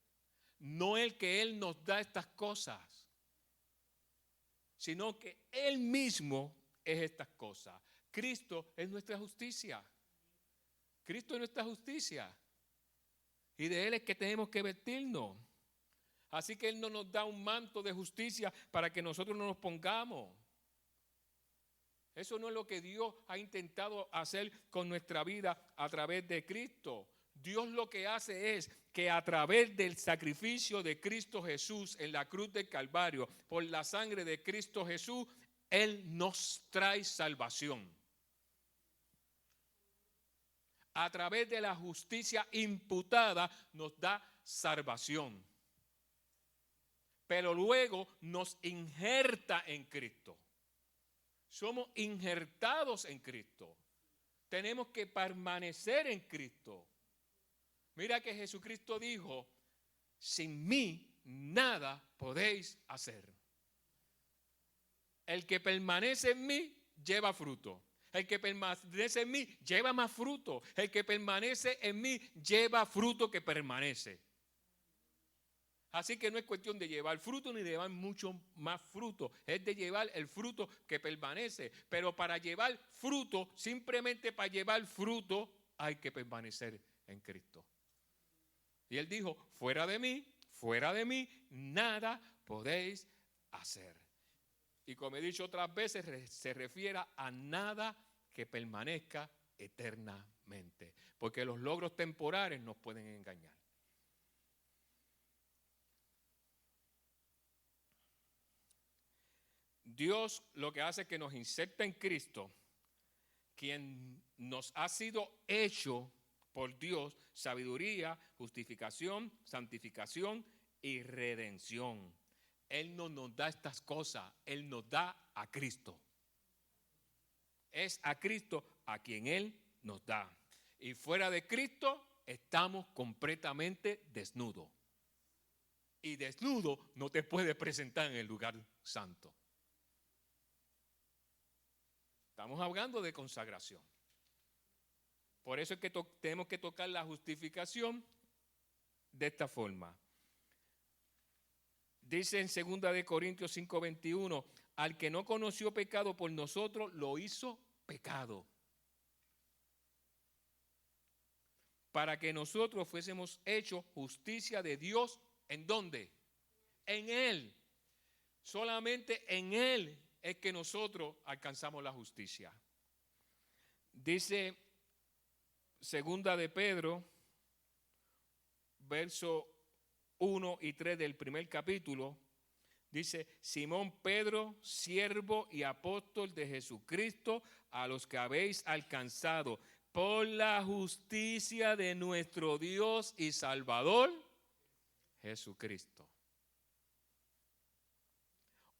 No el que Él nos da estas cosas, sino que Él mismo es estas cosas. Cristo es nuestra justicia. Cristo es nuestra justicia. Y de Él es que tenemos que vestirnos. Así que Él no nos da un manto de justicia para que nosotros no nos pongamos. Eso no es lo que Dios ha intentado hacer con nuestra vida a través de Cristo. Dios lo que hace es que a través del sacrificio de Cristo Jesús en la cruz del Calvario, por la sangre de Cristo Jesús, Él nos trae salvación. A través de la justicia imputada nos da salvación. Pero luego nos injerta en Cristo. Somos injertados en Cristo. Tenemos que permanecer en Cristo. Mira que Jesucristo dijo, sin mí nada podéis hacer. El que permanece en mí lleva fruto. El que permanece en mí lleva más fruto. El que permanece en mí lleva fruto que permanece. Así que no es cuestión de llevar fruto ni de llevar mucho más fruto. Es de llevar el fruto que permanece. Pero para llevar fruto, simplemente para llevar fruto, hay que permanecer en Cristo. Y Él dijo, fuera de mí, nada podéis hacer. Y como he dicho otras veces, se refiere a nada que permanezca eternamente. Porque los logros temporales nos pueden engañar. Dios lo que hace es que nos inserta en Cristo, quien nos ha sido hecho por Dios, sabiduría, justificación, santificación y redención. Él no nos da estas cosas, Él nos da a Cristo. Es a Cristo a quien Él nos da. Y fuera de Cristo estamos completamente desnudos. Y desnudo no te puedes presentar en el lugar santo. Estamos hablando de consagración. Por eso es que tenemos que tocar la justificación de esta forma. Dice en 2 Corintios 5:21, al que no conoció pecado por nosotros, lo hizo pecado. Para que nosotros fuésemos hechos justicia de Dios, ¿en dónde? En Él. Solamente en Él es que nosotros alcanzamos la justicia. Dice segunda de Pedro, verso 1 y 3 del primer capítulo, dice: Simón Pedro, siervo y apóstol de Jesucristo, a los que habéis alcanzado por la justicia de nuestro Dios y Salvador, Jesucristo.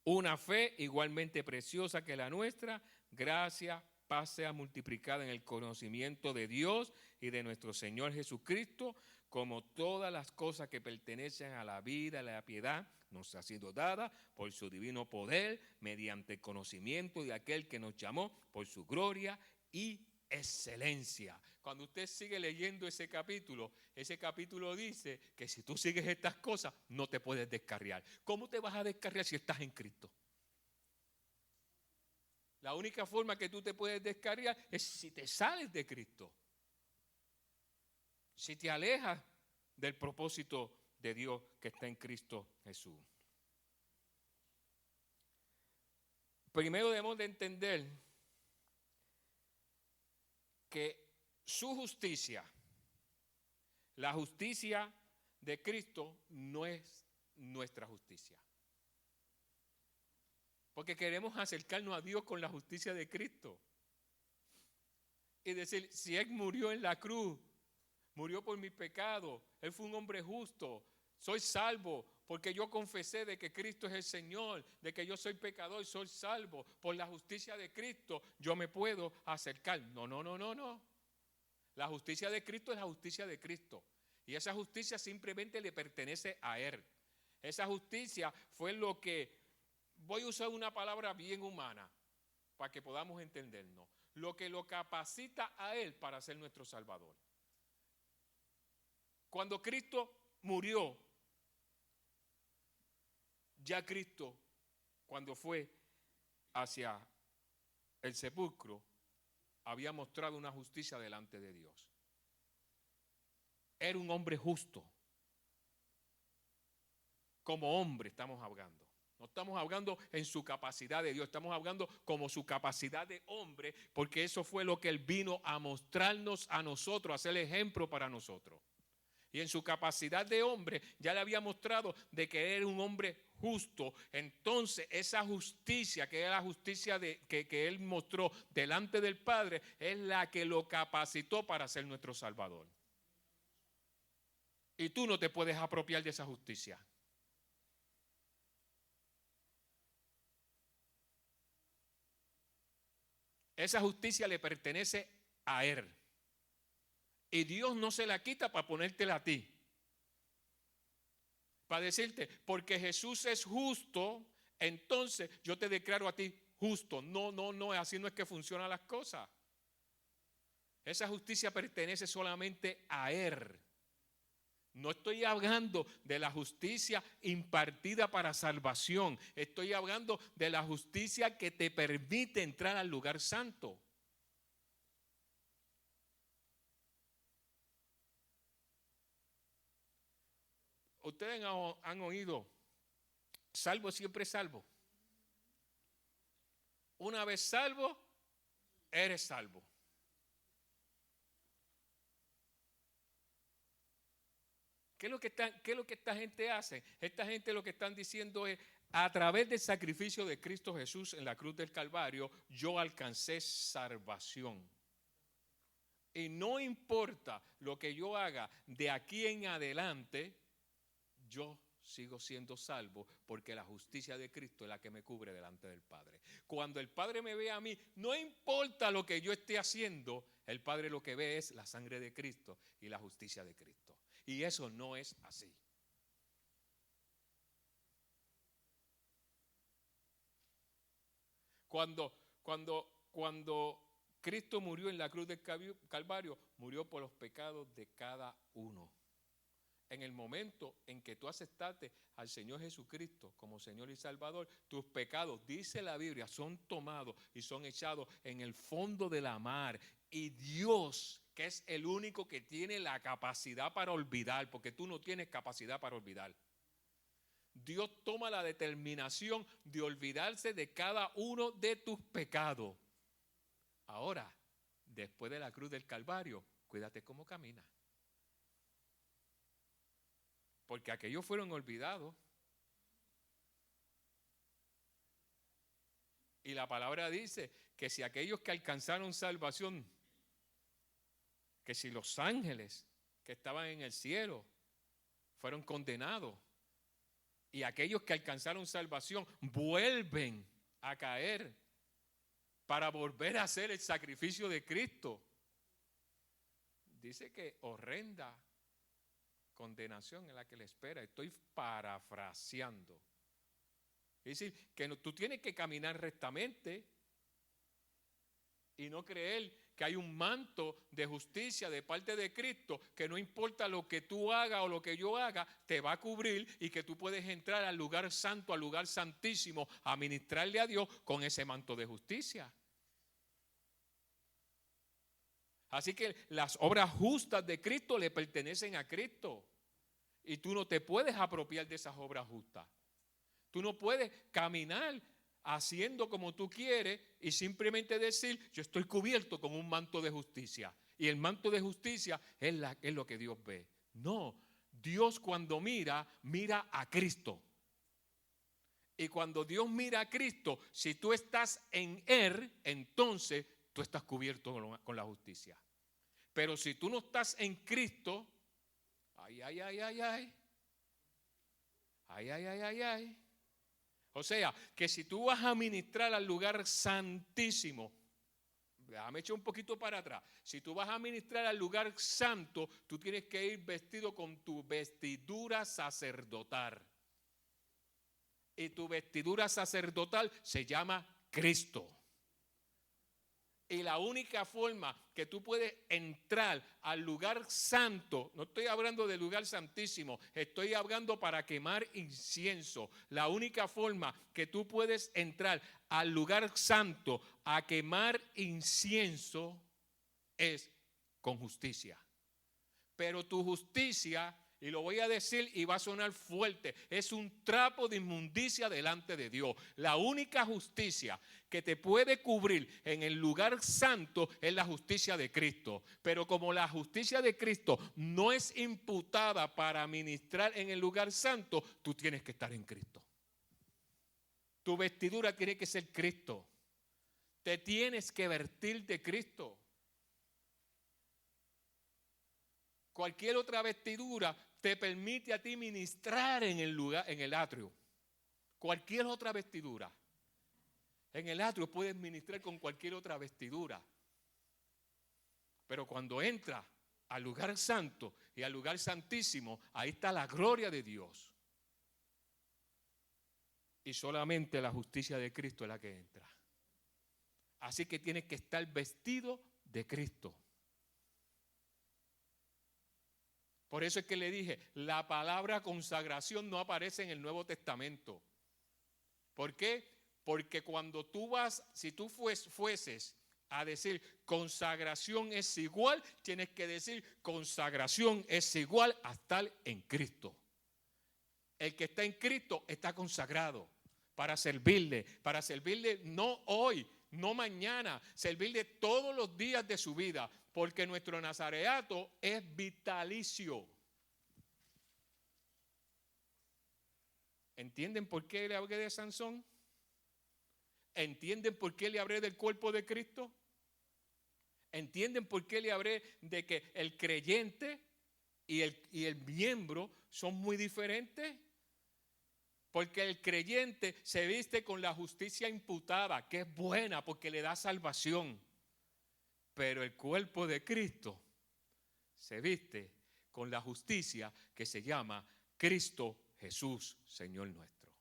Una fe igualmente preciosa que la nuestra, gracia, paz sea multiplicada en el conocimiento de Dios y de nuestro Señor Jesucristo, como todas las cosas que pertenecen a la vida y la piedad, nos ha sido dada por su divino poder, mediante el conocimiento de aquel que nos llamó por su gloria y excelencia. Cuando usted sigue leyendo ese capítulo dice que si tú sigues estas cosas, no te puedes descarriar. ¿Cómo te vas a descarriar si estás en Cristo? La única forma que tú te puedes descarriar es si te sales de Cristo. Si te alejas del propósito de Dios que está en Cristo Jesús. Primero debemos de entender que su justicia, la justicia de Cristo, no es nuestra justicia. Porque queremos acercarnos a Dios con la justicia de Cristo. Y decir, si Él murió en la cruz, murió por mis pecados, Él fue un hombre justo, soy salvo porque yo confesé de que Cristo es el Señor, de que yo soy pecador y soy salvo. Por la justicia de Cristo yo me puedo acercar. No. La justicia de Cristo es la justicia de Cristo. Y esa justicia simplemente le pertenece a Él. Esa justicia fue lo que, voy a usar una palabra bien humana para que podamos entendernos, lo que lo capacita a Él para ser nuestro Salvador. Cuando Cristo murió, ya Cristo, cuando fue hacia el sepulcro, había mostrado una justicia delante de Dios. Era un hombre justo. Como hombre estamos hablando. No estamos hablando en su capacidad de Dios, estamos hablando como su capacidad de hombre, porque eso fue lo que Él vino a mostrarnos a nosotros, a ser ejemplo para nosotros. Y en su capacidad de hombre ya le había mostrado de que era un hombre justo. Entonces esa justicia, que era la justicia que Él mostró delante del Padre, es la que lo capacitó para ser nuestro Salvador. Y tú no te puedes apropiar de esa justicia. Esa justicia le pertenece a Él. Y Dios no se la quita para ponértela a ti. Para decirte, porque Jesús es justo, entonces yo te declaro a ti justo. No, así no es que funcionan las cosas. Esa justicia pertenece solamente a Él. No estoy hablando de la justicia impartida para salvación. Estoy hablando de la justicia que te permite entrar al lugar santo. Ustedes han oído, salvo siempre salvo. Una vez salvo, eres salvo. ¿Qué es lo que esta gente hace? Esta gente lo que están diciendo es, a través del sacrificio de Cristo Jesús en la cruz del Calvario, yo alcancé salvación. Y no importa lo que yo haga de aquí en adelante, yo sigo siendo salvo porque la justicia de Cristo es la que me cubre delante del Padre. Cuando el Padre me ve a mí, no importa lo que yo esté haciendo, el Padre lo que ve es la sangre de Cristo y la justicia de Cristo. Y eso no es así. Cuando Cristo murió en la cruz del Calvario, murió por los pecados de cada uno. En el momento en que tú aceptaste al Señor Jesucristo como Señor y Salvador, tus pecados, dice la Biblia, son tomados y son echados en el fondo de la mar. Y Dios, que es el único que tiene la capacidad para olvidar, porque tú no tienes capacidad para olvidar. Dios toma la determinación de olvidarse de cada uno de tus pecados. Ahora, después de la cruz del Calvario, cuídate cómo caminas. Porque aquellos fueron olvidados. Y la palabra dice que si aquellos que alcanzaron salvación, que si los ángeles que estaban en el cielo fueron condenados, y aquellos que alcanzaron salvación vuelven a caer para volver a hacer el sacrificio de Cristo, dice que horrenda condenación es la que le espera. Estoy parafraseando. Es decir, que tú tienes que caminar rectamente y no creer que hay un manto de justicia de parte de Cristo, que no importa lo que tú hagas o lo que yo haga, te va a cubrir y que tú puedes entrar al lugar santo, al lugar santísimo, a ministrarle a Dios con ese manto de justicia. Así que las obras justas de Cristo le pertenecen a Cristo y tú no te puedes apropiar de esas obras justas. Tú no puedes caminar haciendo como tú quieres y simplemente decir, yo estoy cubierto con un manto de justicia. Y el manto de justicia es lo que Dios ve. No, Dios cuando mira, mira a Cristo. Y cuando Dios mira a Cristo, si tú estás en Él, entonces tú estás cubierto con la justicia. Pero si tú no estás en Cristo, ay. O sea, que si tú vas a ministrar al lugar santísimo, déjame echar un poquito para atrás. Si tú vas a ministrar al lugar santo, tú tienes que ir vestido con tu vestidura sacerdotal. Y tu vestidura sacerdotal se llama Cristo. Y la única forma que tú puedes entrar al lugar santo, no estoy hablando del lugar santísimo, estoy hablando para quemar incienso. La única forma que tú puedes entrar al lugar santo a quemar incienso es con justicia. Pero tu justicia, y lo voy a decir y va a sonar fuerte, es un trapo de inmundicia delante de Dios. La única justicia que te puede cubrir en el lugar santo es la justicia de Cristo. Pero como la justicia de Cristo no es imputada para ministrar en el lugar santo, tú tienes que estar en Cristo. Tu vestidura tiene que ser Cristo. Te tienes que vestir de Cristo. Cualquier otra vestidura te permite a ti ministrar en el lugar, en el atrio. Cualquier otra vestidura. En el atrio puedes ministrar con cualquier otra vestidura. Pero cuando entra al lugar santo y al lugar santísimo, ahí está la gloria de Dios. Y solamente la justicia de Cristo es la que entra. Así que tienes que estar vestido de Cristo. Por eso es que le dije, la palabra consagración no aparece en el Nuevo Testamento. ¿Por qué? Porque cuando tú vas, si tú fueses a decir consagración es igual, tienes que decir consagración es igual a estar en Cristo. El que está en Cristo está consagrado para servirle no hoy, no mañana, servirle todos los días de su vida. Porque nuestro nazareato es vitalicio. ¿Entienden por qué le hablé de Sansón? ¿Entienden por qué le hablé del cuerpo de Cristo? ¿Entienden por qué le hablé de que el creyente y el miembro son muy diferentes? Porque el creyente se viste con la justicia imputada, que es buena porque le da salvación. Pero el cuerpo de Cristo se viste con la justicia que se llama Cristo Jesús, Señor nuestro.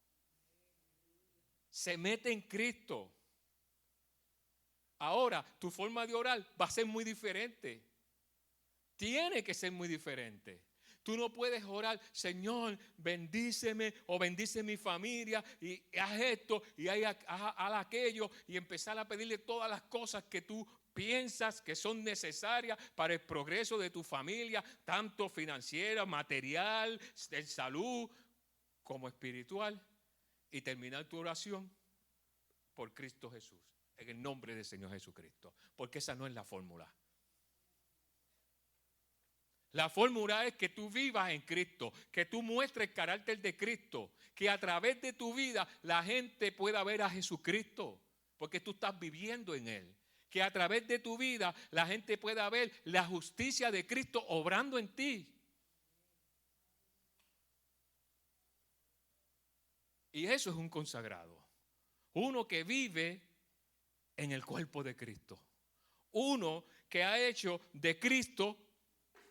Se mete en Cristo. Ahora, tu forma de orar va a ser muy diferente. Tiene que ser muy diferente. Tú no puedes orar, Señor, bendíceme o bendice mi familia y haz esto y haz aquello y empezar a pedirle todas las cosas que tú piensas que son necesarias para el progreso de tu familia, tanto financiera, material, de salud. como espiritual y terminar tu oración por Cristo Jesús, en el nombre del Señor Jesucristo, porque esa no es la fórmula. La fórmula es que tú vivas en Cristo, que tú muestres el carácter de Cristo, que a través de tu vida la gente pueda ver a Jesucristo, porque tú estás viviendo en Él. Que a través de tu vida la gente pueda ver la justicia de Cristo obrando en ti. Y eso es un consagrado. Uno que vive en el cuerpo de Cristo. Uno que ha hecho de Cristo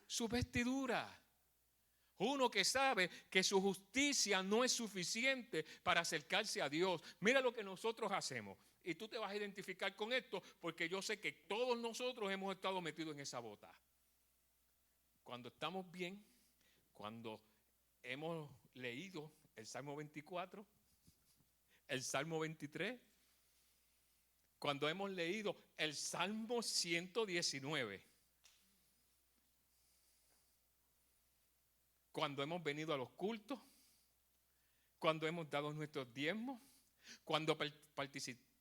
su vestidura. Uno que sabe que su justicia no es suficiente para acercarse a Dios. Mira lo que nosotros hacemos. Y tú te vas a identificar con esto porque yo sé que todos nosotros hemos estado metidos en esa bota. Cuando estamos bien, cuando hemos leído el Salmo 24, el Salmo 23, cuando hemos leído el Salmo 119, cuando hemos venido a los cultos, cuando hemos dado nuestros diezmos, cuando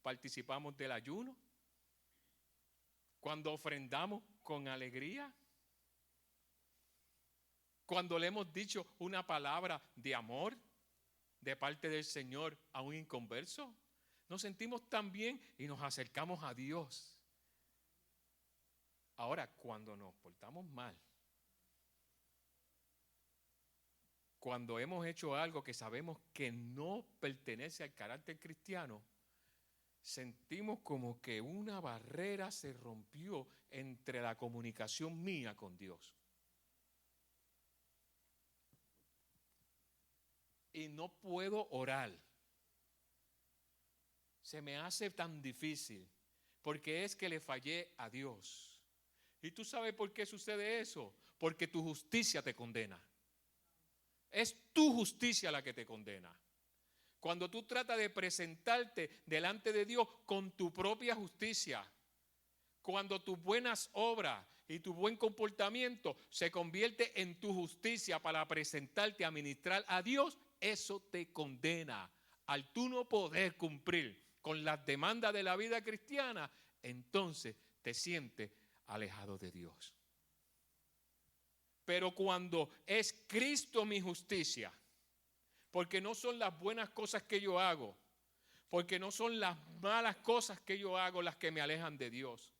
participamos del ayuno, cuando ofrendamos con alegría, cuando le hemos dicho una palabra de amor de parte del Señor a un inconverso, nos sentimos tan bien y nos acercamos a Dios. Ahora, cuando nos portamos mal, cuando hemos hecho algo que sabemos que no pertenece al carácter cristiano, sentimos como que una barrera se rompió entre la comunicación mía con Dios. Y no puedo orar. Se me hace tan difícil porque es que le fallé a Dios. ¿Y tú sabes por qué sucede eso? Porque tu justicia te condena. Es tu justicia la que te condena. Cuando tú tratas de presentarte delante de Dios con tu propia justicia, cuando tus buenas obras y tu buen comportamiento se convierte en tu justicia para presentarte a ministrar a Dios, eso te condena. Al tú no poder cumplir con las demandas de la vida cristiana, entonces te sientes alejado de Dios. Pero cuando es Cristo mi justicia, porque no son las buenas cosas que yo hago, porque no son las malas cosas que yo hago las que me alejan de Dios,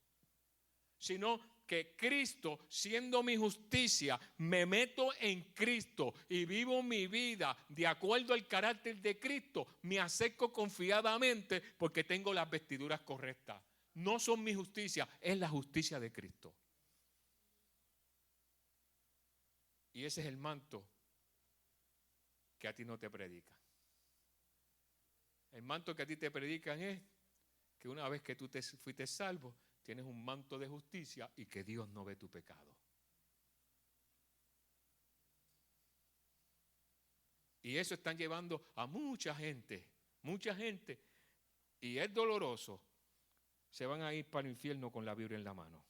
sino que Cristo, siendo mi justicia, me meto en Cristo y vivo mi vida de acuerdo al carácter de Cristo, me acerco confiadamente porque tengo las vestiduras correctas. No son mi justicia, es la justicia de Cristo. Y ese es el manto que a ti no te predican. El manto que a ti te predican es que una vez que tú te fuiste salvo, tienes un manto de justicia y que Dios no ve tu pecado. Y eso están llevando a mucha gente, y es doloroso. Se van a ir para el infierno con la Biblia en la mano.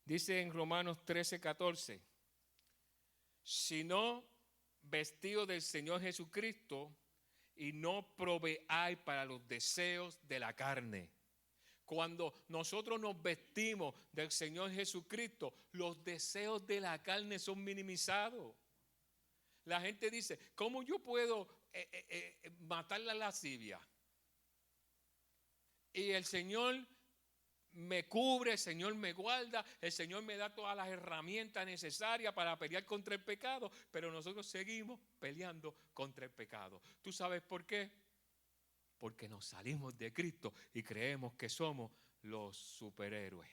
Dice en Romanos 13:14, sino vestido del Señor Jesucristo y no proveáis para los deseos de la carne. Cuando nosotros nos vestimos del Señor Jesucristo, los deseos de la carne son minimizados. La gente dice, ¿cómo yo puedo matar la lascivia? Y el Señor me cubre, el Señor me guarda, el Señor me da todas las herramientas necesarias para pelear contra el pecado, pero nosotros seguimos peleando contra el pecado. ¿Tú sabes por qué? Porque nos salimos de Cristo y creemos que somos los superhéroes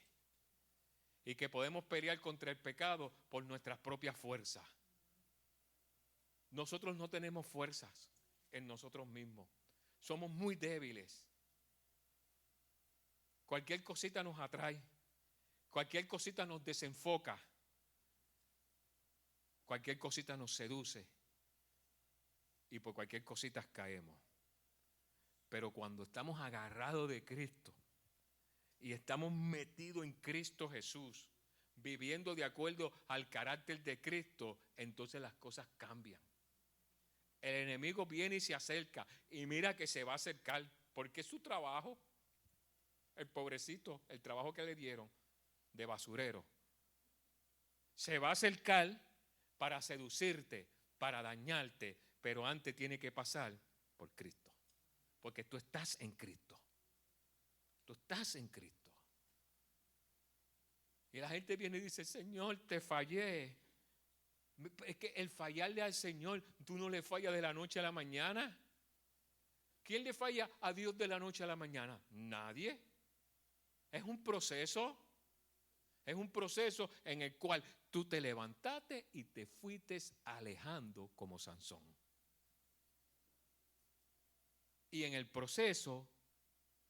y que podemos pelear contra el pecado por nuestras propias fuerzas. Nosotros no tenemos fuerzas en nosotros mismos, somos muy débiles. Cualquier cosita nos atrae, cualquier cosita nos desenfoca, cualquier cosita nos seduce y por cualquier cosita caemos. Pero cuando estamos agarrados de Cristo, y estamos metidos en Cristo Jesús, viviendo de acuerdo al carácter de Cristo, entonces las cosas cambian. El enemigo viene y se acerca y mira que se va a acercar porque es su trabajo. El pobrecito, el trabajo que le dieron de basurero. Se va a acercar para seducirte, para dañarte, pero antes tiene que pasar por Cristo. Porque tú estás en Cristo. Tú estás en Cristo. Y la gente viene y dice, Señor, te fallé. Es que el fallarle al Señor, tú no le fallas de la noche a la mañana. ¿Quién le falla a Dios de la noche a la mañana? Nadie. Es un proceso. Es un proceso en el cual tú te levantaste y te fuiste alejando como Sansón. Y en el proceso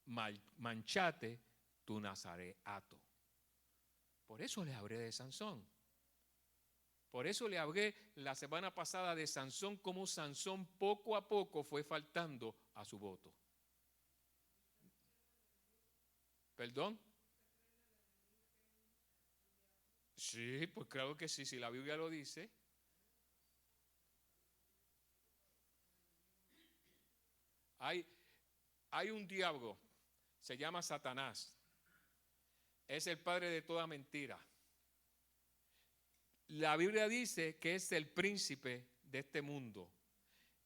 manchaste tu nazareato. Por eso le hablé de Sansón. Por eso le hablé la semana pasada de Sansón, cómo Sansón poco a poco fue faltando a su voto. ¿Perdón? Sí, pues claro que sí, si la Biblia lo dice. Hay un diablo, se llama Satanás. Es el padre de toda mentira. La Biblia dice que es el príncipe de este mundo.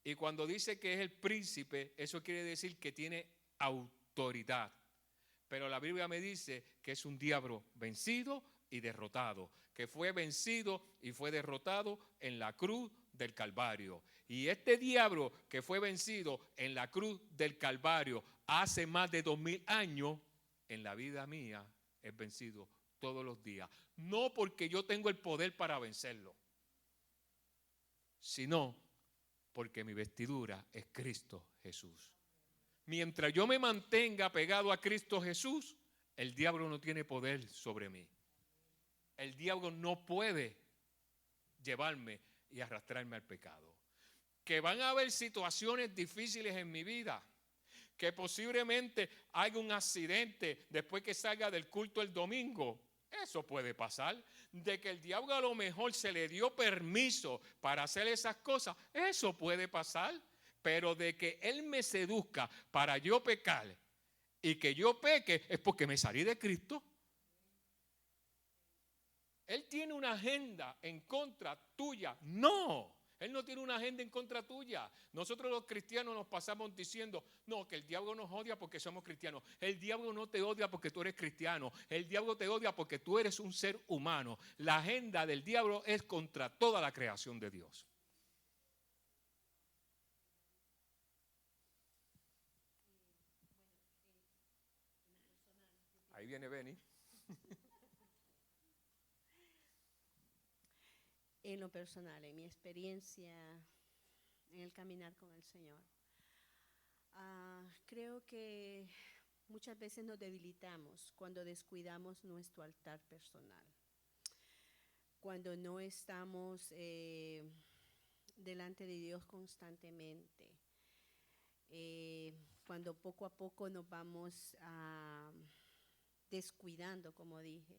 Y cuando dice que es el príncipe, eso quiere decir que tiene autoridad. Pero la Biblia me dice que es un diablo vencido y derrotado, que fue vencido y fue derrotado en la cruz del Calvario. Y este diablo que fue vencido en la cruz del Calvario hace más de 2000 años, en la vida mía es vencido todos los días. No porque yo tengo el poder para vencerlo, sino porque mi vestidura es Cristo Jesús. Mientras yo me mantenga pegado a Cristo Jesús, el diablo no tiene poder sobre mí. El diablo no puede llevarme y arrastrarme al pecado. Que van a haber situaciones difíciles en mi vida, que posiblemente haya un accidente después que salga del culto el domingo. Eso puede pasar. De que el diablo a lo mejor se le dio permiso para hacer esas cosas, eso puede pasar. Pero de que él me seduzca para yo pecar y que yo peque es porque me salí de Cristo. Él tiene una agenda en contra tuya. No, él no tiene una agenda en contra tuya. Nosotros los cristianos nos pasamos diciendo, no, que el diablo nos odia porque somos cristianos. El diablo no te odia porque tú eres cristiano. El diablo te odia porque tú eres un ser humano. La agenda del diablo es contra toda la creación de Dios. Ahí viene Benny. En lo personal, en mi experiencia en el caminar con el Señor, creo que muchas veces nos debilitamos cuando descuidamos nuestro altar personal, cuando no estamos delante de Dios constantemente, cuando poco a poco nos vamos descuidando, como dije.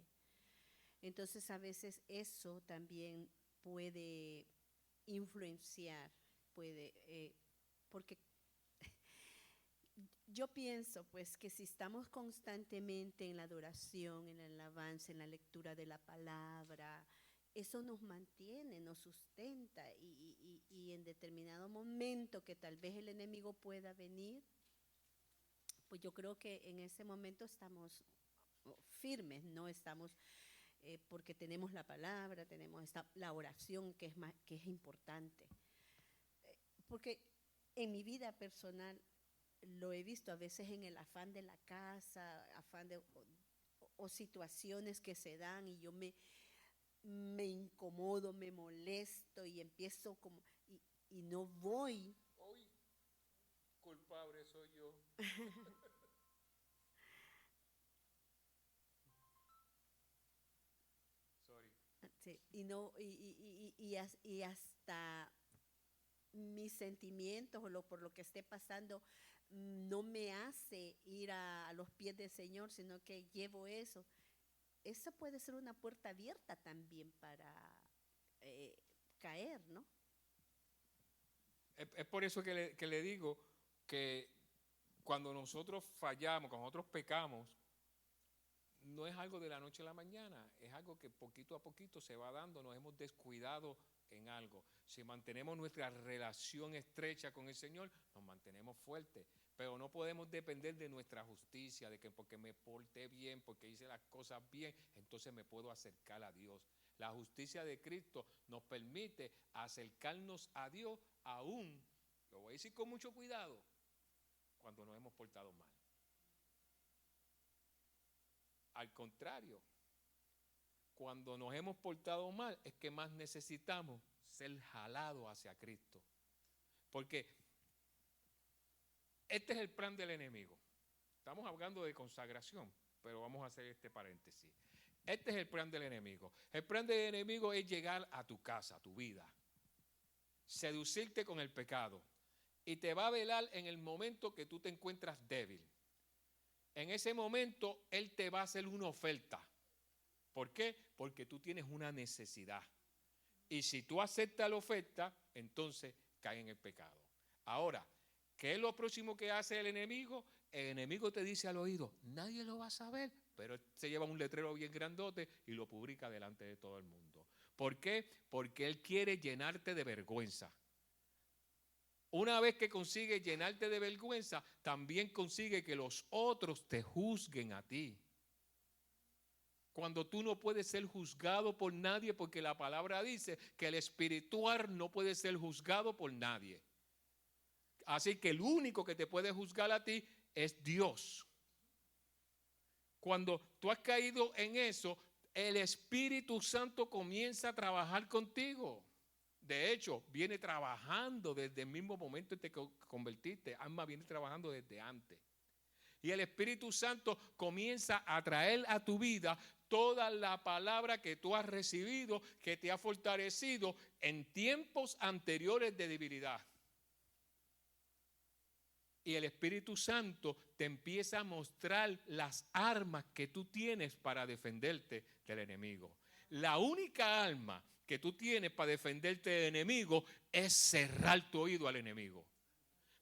Entonces a veces eso también puede influenciar, porque yo pienso pues que si estamos constantemente en la adoración, en la alabanza, en la lectura de la palabra, eso nos mantiene, nos sustenta y en determinado momento que tal vez el enemigo pueda venir, pues yo creo que en ese momento estamos firmes, no estamos porque tenemos la palabra, tenemos la oración que es importante. Porque en mi vida personal lo he visto a veces en el afán de la casa, o situaciones que se dan y yo me incomodo, me molesto y empiezo como y no voy. Hoy culpable soy yo. Sí, y hasta mis sentimientos o por lo que esté pasando no me hace ir a los pies del Señor, sino que llevo eso. Eso puede ser una puerta abierta también para caer, ¿no? Es por eso que le digo que cuando nosotros fallamos, cuando nosotros pecamos, no es algo de la noche a la mañana, es algo que poquito a poquito se va dando, nos hemos descuidado en algo. Si mantenemos nuestra relación estrecha con el Señor, nos mantenemos fuertes, pero no podemos depender de nuestra justicia, de que porque me porté bien, porque hice las cosas bien, entonces me puedo acercar a Dios. La justicia de Cristo nos permite acercarnos a Dios aún, lo voy a decir con mucho cuidado, cuando nos hemos portado mal. Al contrario, cuando nos hemos portado mal es que más necesitamos ser jalados hacia Cristo. Porque este es el plan del enemigo. Estamos hablando de consagración, pero vamos a hacer este paréntesis. Este es el plan del enemigo. El plan del enemigo es llegar a tu casa, a tu vida, seducirte con el pecado y te va a velar en el momento que tú te encuentras débil. En ese momento, él te va a hacer una oferta. ¿Por qué? Porque tú tienes una necesidad. Y si tú aceptas la oferta, entonces cae en el pecado. Ahora, ¿qué es lo próximo que hace el enemigo? El enemigo te dice al oído, nadie lo va a saber, pero él se lleva un letrero bien grandote y lo publica delante de todo el mundo. ¿Por qué? Porque él quiere llenarte de vergüenza. Una vez que consigue llenarte de vergüenza, también consigue que los otros te juzguen a ti. Cuando tú no puedes ser juzgado por nadie, porque la palabra dice que el espiritual no puede ser juzgado por nadie. Así que el único que te puede juzgar a ti es Dios. Cuando tú has caído en eso, el Espíritu Santo comienza a trabajar contigo. De hecho, viene trabajando desde el mismo momento en que te convertiste. Alma viene trabajando desde antes. Y el Espíritu Santo comienza a traer a tu vida toda la palabra que tú has recibido, que te ha fortalecido en tiempos anteriores de debilidad. Y el Espíritu Santo te empieza a mostrar las armas que tú tienes para defenderte del enemigo. La única arma que tú tienes para defenderte del enemigo es cerrar tu oído al enemigo.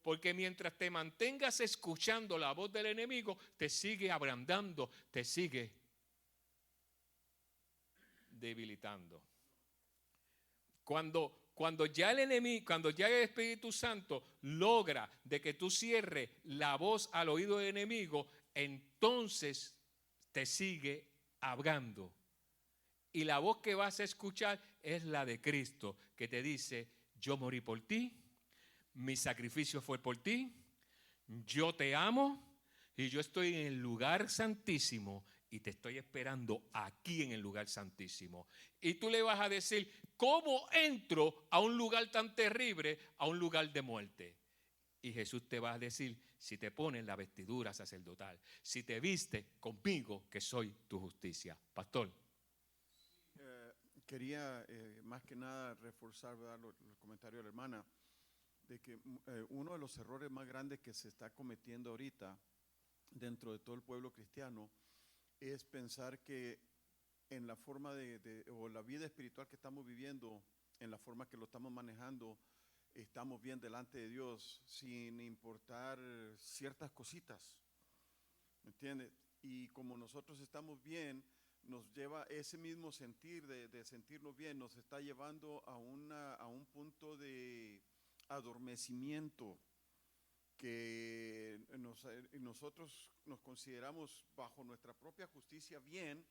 Porque mientras te mantengas escuchando la voz del enemigo, te sigue abrandando, te sigue debilitando. Cuando ya el Espíritu Santo logra de que tú cierres la voz al oído del enemigo, entonces te sigue hablando. Y la voz que vas a escuchar es la de Cristo, que te dice, yo morí por ti, mi sacrificio fue por ti, yo te amo y yo estoy en el lugar santísimo y te estoy esperando aquí en el lugar santísimo. Y tú le vas a decir, ¿cómo entro a un lugar tan terrible, a un lugar de muerte? Y Jesús te va a decir, si te pones la vestidura sacerdotal, si te viste conmigo que soy tu justicia. Pastor. Quería más que nada reforzar, ¿verdad?, los comentarios de la hermana, de que uno de los errores más grandes que se está cometiendo ahorita dentro de todo el pueblo cristiano es pensar que en la forma o la vida espiritual que estamos viviendo, en la forma que lo estamos manejando, estamos bien delante de Dios sin importar ciertas cositas, ¿me entiendes? Y como nosotros estamos bien, nos lleva ese mismo sentir de sentirnos bien, nos está llevando a un punto de adormecimiento que nosotros nos consideramos bajo nuestra propia justicia bien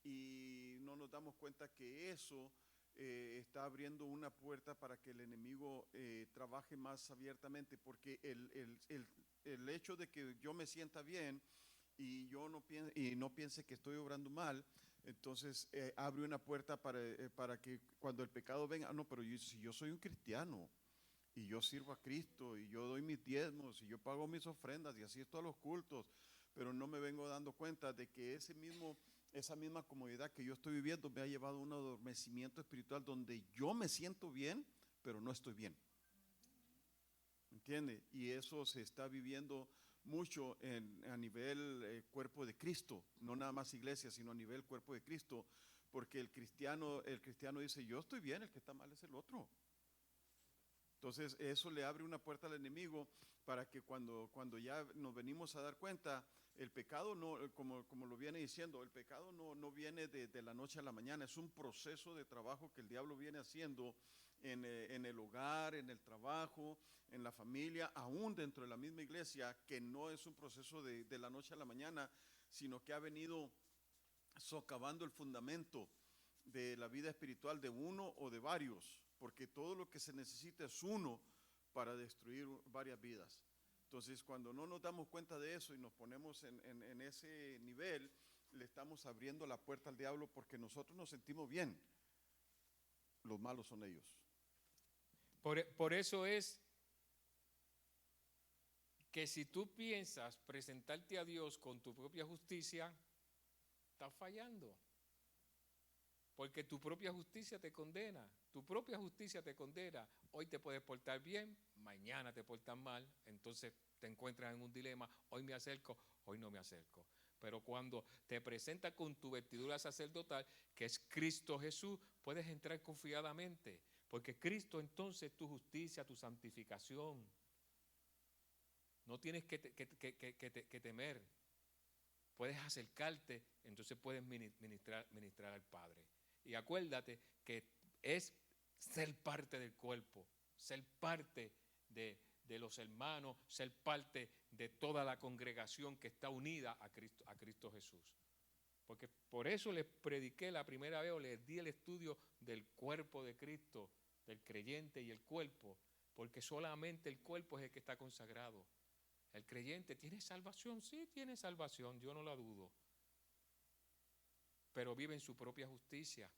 y no nos damos cuenta que eso está abriendo una puerta para que el enemigo trabaje más abiertamente, porque el hecho de que yo me sienta bien y yo no piense que estoy obrando mal, entonces abre una puerta para que cuando el pecado venga, no, pero si yo soy un cristiano y yo sirvo a Cristo y yo doy mis diezmos y yo pago mis ofrendas y asisto a los cultos, pero no me vengo dando cuenta de que esa misma comodidad que yo estoy viviendo me ha llevado a un adormecimiento espiritual donde yo me siento bien, pero no estoy bien. ¿entiende? Y eso se está viviendo mucho a nivel cuerpo de Cristo, no nada más iglesia, sino a nivel cuerpo de Cristo, porque el cristiano dice, yo estoy bien, el que está mal es el otro. Entonces eso le abre una puerta al enemigo para que cuando ya nos venimos a dar cuenta, el pecado no, como lo viene diciendo, el pecado no viene de la noche a la mañana, es un proceso de trabajo que el diablo viene haciendo en el hogar, en el trabajo, en la familia, aún dentro de la misma iglesia, que no es un proceso de la noche a la mañana, sino que ha venido socavando el fundamento de la vida espiritual de uno o de varios, porque todo lo que se necesita es uno para destruir varias vidas. Entonces, cuando no nos damos cuenta de eso y nos ponemos en ese nivel, le estamos abriendo la puerta al diablo, porque nosotros nos sentimos bien. Los malos son ellos. Por eso es que si tú piensas presentarte a Dios con tu propia justicia, estás fallando. Porque tu propia justicia te condena. Tu propia justicia te condena. Hoy te puedes portar bien, mañana te portas mal. Entonces te encuentras en un dilema. Hoy me acerco, hoy no me acerco. Pero cuando te presentas con tu vestidura sacerdotal, que es Cristo Jesús, puedes entrar confiadamente. Porque Cristo entonces es tu justicia, tu santificación. No tienes que temer. Puedes acercarte, entonces puedes ministrar al Padre. Y acuérdate que es ser parte del cuerpo, ser parte de los hermanos, ser parte de toda la congregación que está unida a Cristo Jesús. Porque por eso les prediqué la primera vez, o les di el estudio del cuerpo de Cristo, del creyente y el cuerpo, porque solamente el cuerpo es el que está consagrado. El creyente tiene salvación, sí tiene salvación, yo no la dudo, pero vive en su propia justicia.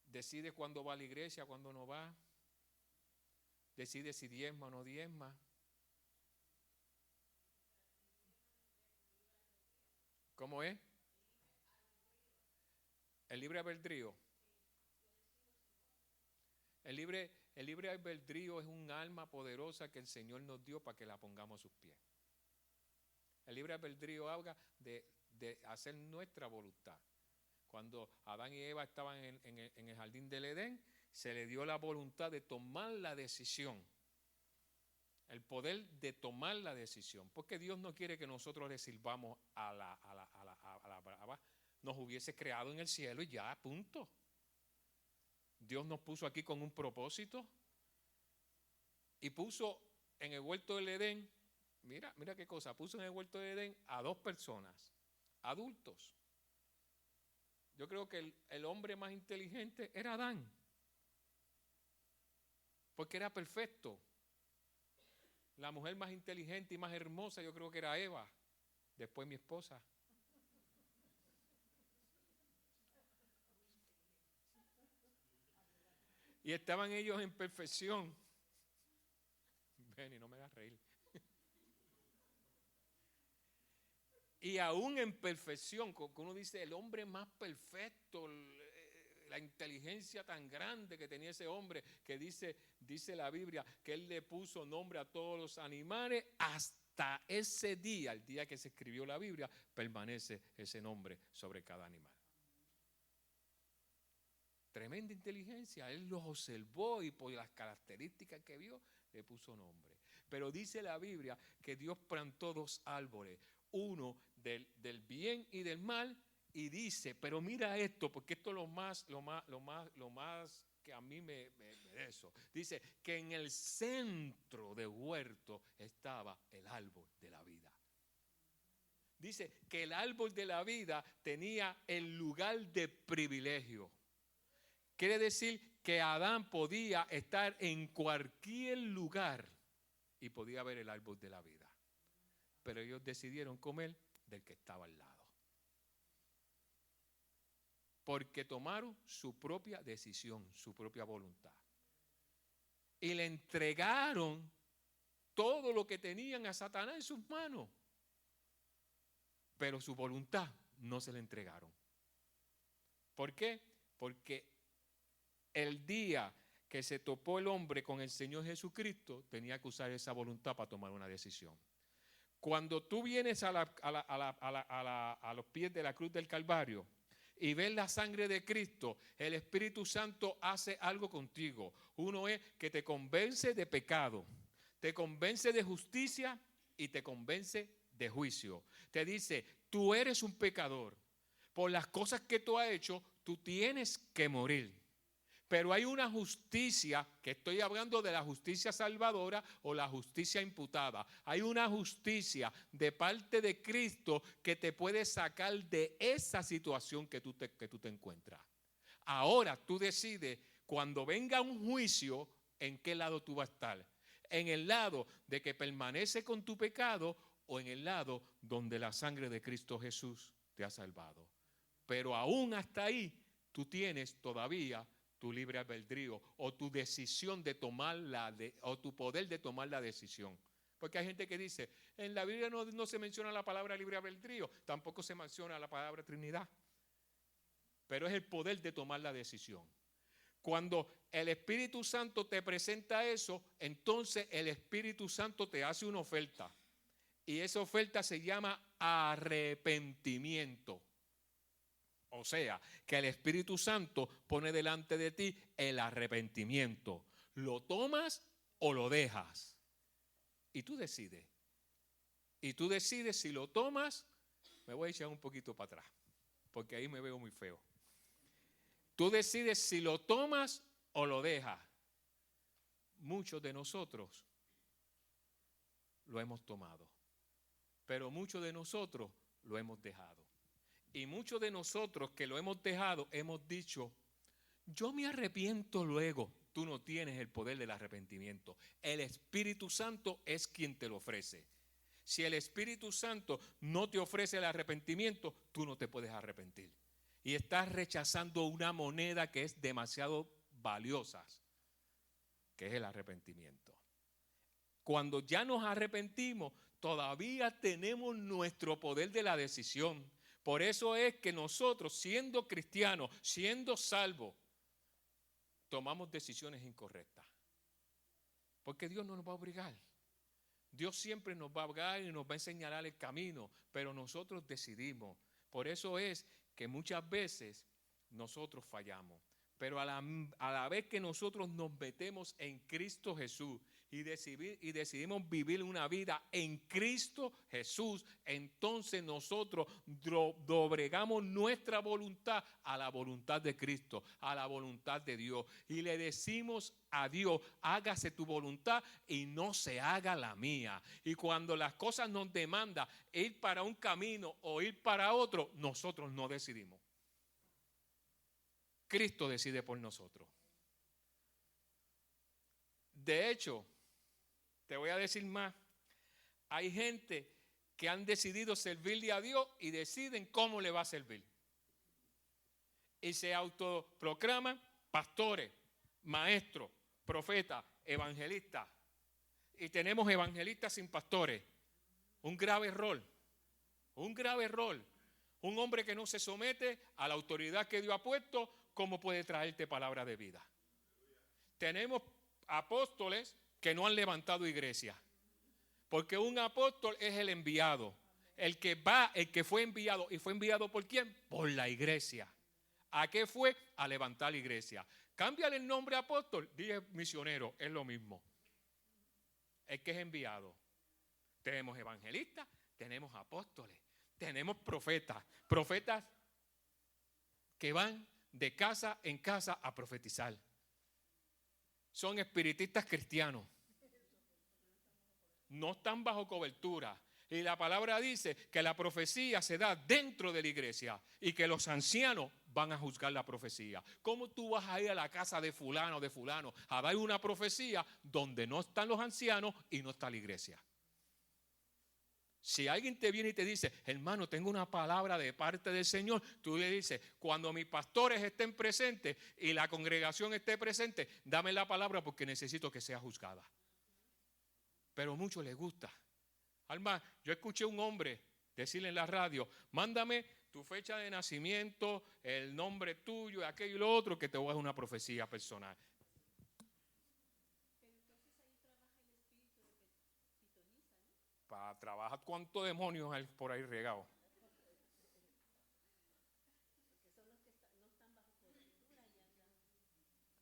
Decide cuándo va a la iglesia, cuándo no va. Decide si diezma o no diezma. ¿Cómo es? El libre albedrío. El libre albedrío es un alma poderosa que el Señor nos dio para que la pongamos a sus pies. El libre albedrío habla de hacer nuestra voluntad. Cuando Adán y Eva estaban en el jardín del Edén, se le dio la voluntad de tomar la decisión. El poder de tomar la decisión. Porque Dios no quiere que nosotros le sirvamos a la brava. Nos hubiese creado en el cielo y ya, punto. Dios nos puso aquí con un propósito. Y puso en el huerto del Edén, mira qué cosa, puso en el huerto del Edén a 2 personas, adultos. Yo creo que el hombre más inteligente era Adán, porque era perfecto. La mujer más inteligente y más hermosa yo creo que era Eva, después mi esposa. Y estaban ellos en perfección. Benny, no me hagas reír. Y aún en perfección, como uno dice, el hombre más perfecto, la inteligencia tan grande que tenía ese hombre, que dice la Biblia, que él le puso nombre a todos los animales, hasta ese día, el día que se escribió la Biblia, permanece ese nombre sobre cada animal. Tremenda inteligencia, él los observó y por las características que vio, le puso nombre. Pero dice la Biblia que Dios plantó 2 árboles, uno del bien y del mal, y dice, pero mira esto, porque esto es lo más que a mí me eso. Dice que en el centro del huerto estaba el árbol de la vida. Dice que el árbol de la vida tenía el lugar de privilegio. Quiere decir que Adán podía estar en cualquier lugar y podía ver el árbol de la vida. Pero ellos decidieron comer del que estaba al lado. Porque tomaron su propia decisión, su propia voluntad. Y le entregaron todo lo que tenían a Satanás en sus manos. Pero su voluntad no se la entregaron. ¿Por qué? Porque el día que se topó el hombre con el Señor Jesucristo, tenía que usar esa voluntad para tomar una decisión. Cuando tú vienes a los pies de la cruz del Calvario y ves la sangre de Cristo, el Espíritu Santo hace algo contigo. Uno es que te convence de pecado, te convence de justicia y te convence de juicio. Te dice, tú eres un pecador. Por las cosas que tú has hecho, tú tienes que morir. Pero hay una justicia, que estoy hablando de la justicia salvadora o la justicia imputada. Hay una justicia de parte de Cristo que te puede sacar de esa situación que tú te encuentras. Ahora tú decides, cuando venga un juicio, en qué lado tú vas a estar. En el lado de que permanece con tu pecado o en el lado donde la sangre de Cristo Jesús te ha salvado. Pero aún hasta ahí, tú tienes todavía tu libre albedrío o tu decisión de tomar o tu poder de tomar la decisión. Porque hay gente que dice, en la Biblia no se menciona la palabra libre albedrío, tampoco se menciona la palabra Trinidad. Pero es el poder de tomar la decisión. Cuando el Espíritu Santo te presenta eso, entonces el Espíritu Santo te hace una oferta. Y esa oferta se llama arrepentimiento. O sea, que el Espíritu Santo pone delante de ti el arrepentimiento. ¿Lo tomas o lo dejas? Y tú decides. Y tú decides si lo tomas. Me voy a echar un poquito para atrás, porque ahí me veo muy feo. Tú decides si lo tomas o lo dejas. Muchos de nosotros lo hemos tomado, pero muchos de nosotros lo hemos dejado. Y muchos de nosotros que lo hemos dejado hemos dicho, yo me arrepiento luego. Tú no tienes el poder del arrepentimiento. El Espíritu Santo es quien te lo ofrece. Si el Espíritu Santo no te ofrece el arrepentimiento, tú no te puedes arrepentir. Y estás rechazando una moneda que es demasiado valiosa, que es el arrepentimiento. Cuando ya nos arrepentimos, todavía tenemos nuestro poder de la decisión. Por eso es que nosotros, siendo cristianos, siendo salvos, tomamos decisiones incorrectas. Porque Dios no nos va a obligar. Dios siempre nos va a obligar y nos va a señalar el camino, pero nosotros decidimos. Por eso es que muchas veces nosotros fallamos. Pero a la vez que nosotros nos metemos en Cristo Jesús y decidimos vivir una vida en Cristo Jesús, entonces nosotros doblegamos nuestra voluntad a la voluntad de Cristo, a la voluntad de Dios. Y le decimos a Dios, hágase tu voluntad y no se haga la mía. Y cuando las cosas nos demandan ir para un camino o ir para otro, nosotros no decidimos. Cristo decide por nosotros. De hecho, te voy a decir más. Hay gente que han decidido servirle a Dios y deciden cómo le va a servir. Y se autoproclaman pastores, maestros, profetas, evangelistas. Y tenemos evangelistas sin pastores. Un grave error. Un grave error. Un hombre que no se somete a la autoridad que Dios ha puesto, ¿cómo puede traerte palabra de vida? Tenemos apóstoles que no han levantado iglesia. Porque un apóstol es el enviado. El que va, el que fue enviado. ¿Y fue enviado por quién? Por la iglesia. ¿A qué fue? A levantar la iglesia. Cámbiale el nombre apóstol, dije misionero, es lo mismo. El que es enviado. Tenemos evangelistas, tenemos apóstoles, tenemos profetas. Profetas que van de casa en casa a profetizar. Son espiritistas cristianos. No están bajo cobertura. Y la palabra dice que la profecía se da dentro de la iglesia y que los ancianos van a juzgar la profecía. ¿Cómo tú vas a ir a la casa de fulano a dar una profecía donde no están los ancianos y no está la iglesia? Si alguien te viene y te dice, hermano, tengo una palabra de parte del Señor, tú le dices, cuando mis pastores estén presentes y la congregación esté presente, dame la palabra porque necesito que sea juzgada. Pero a muchos les gusta. Alma, yo escuché a un hombre decirle en la radio, mándame tu fecha de nacimiento, el nombre tuyo, aquello y lo otro, que te voy a dar una profecía personal. trabaja cuántos demonios hay por ahí regados.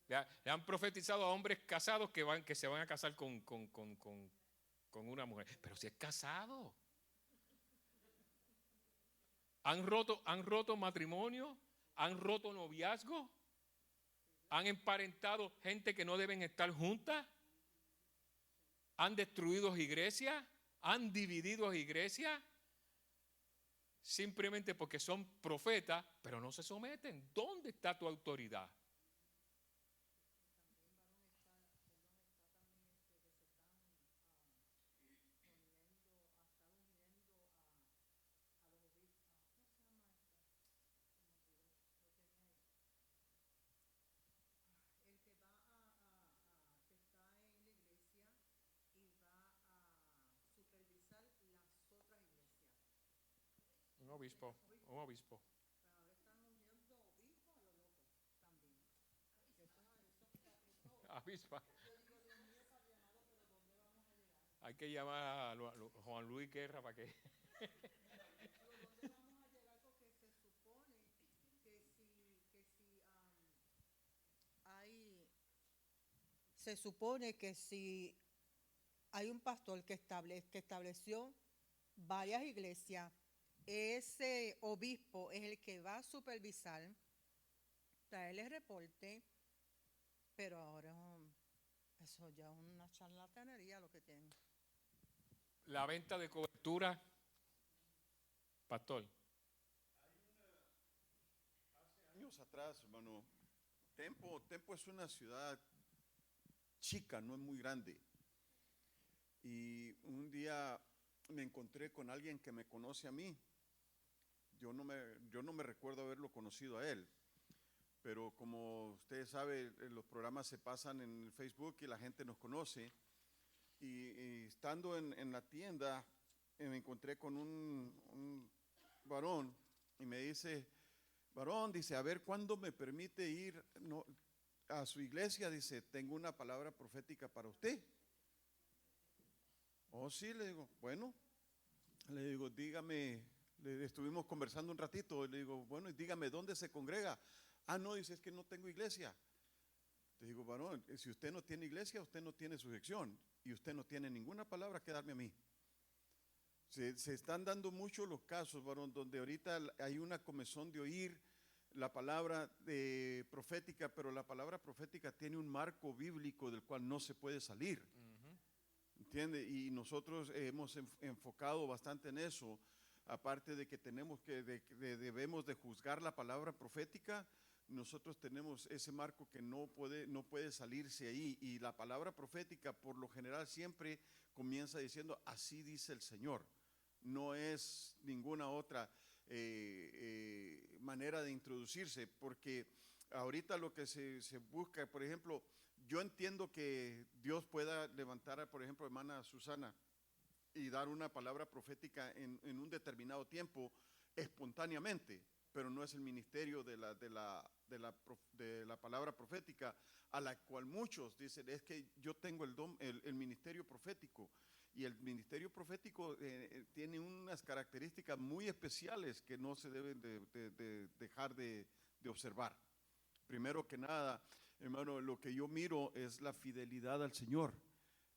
Le han profetizado a hombres casados que se van a casar con una mujer. Pero si es casado. Han roto matrimonio, han roto noviazgo, han emparentado gente que no deben estar juntas, han destruido iglesias, han dividido iglesias, simplemente porque son profetas, pero no se someten. ¿Dónde está tu autoridad? Un obispo. Avispa. Hay que llamar a Juan Luis Guerra para que. Se supone que si hay un pastor que estableció varias iglesias, ese obispo es el que va a supervisar, traerle el reporte, pero ahora eso ya es una charlatanería lo que tienen. La venta de cobertura, pastor. Hace años atrás, hermano, Tempo es una ciudad chica, no es muy grande. Y un día me encontré con alguien que me conoce a mí. Yo no me recuerdo haberlo conocido a él, pero como ustedes saben, los programas se pasan en el Facebook y la gente nos conoce. Y estando en la tienda, me encontré con un varón y me dice, varón, dice, a ver, ¿cuándo me permite ir a su iglesia? Dice, tengo una palabra profética para usted. Oh, sí, le digo, bueno, le digo, dígame, estuvimos conversando un ratito, le digo, bueno, dígame, ¿dónde se congrega? Ah, no, dice, es que no tengo iglesia. Le digo, varón, si usted no tiene iglesia, usted no tiene sujeción y usted no tiene ninguna palabra que darme a mí. Se están dando muchos los casos, varón, donde ahorita hay una comezón de oír la palabra profética, pero la palabra profética tiene un marco bíblico del cual no se puede salir. ¿Entiende? Y nosotros hemos enfocado bastante en eso, aparte de que debemos de juzgar la palabra profética. Nosotros tenemos ese marco que no puede salirse ahí, y la palabra profética por lo general siempre comienza diciendo así dice el Señor, no es ninguna otra manera de introducirse, porque ahorita lo que se busca, por ejemplo, yo entiendo que Dios pueda levantar, por ejemplo, hermana Susana, y dar una palabra profética en un determinado tiempo espontáneamente, pero no es el ministerio de la palabra profética, a la cual muchos dicen, es que yo tengo el ministerio profético, y el ministerio profético tiene unas características muy especiales que no se deben de dejar de observar. Primero que nada, hermano, lo que yo miro es la fidelidad al Señor,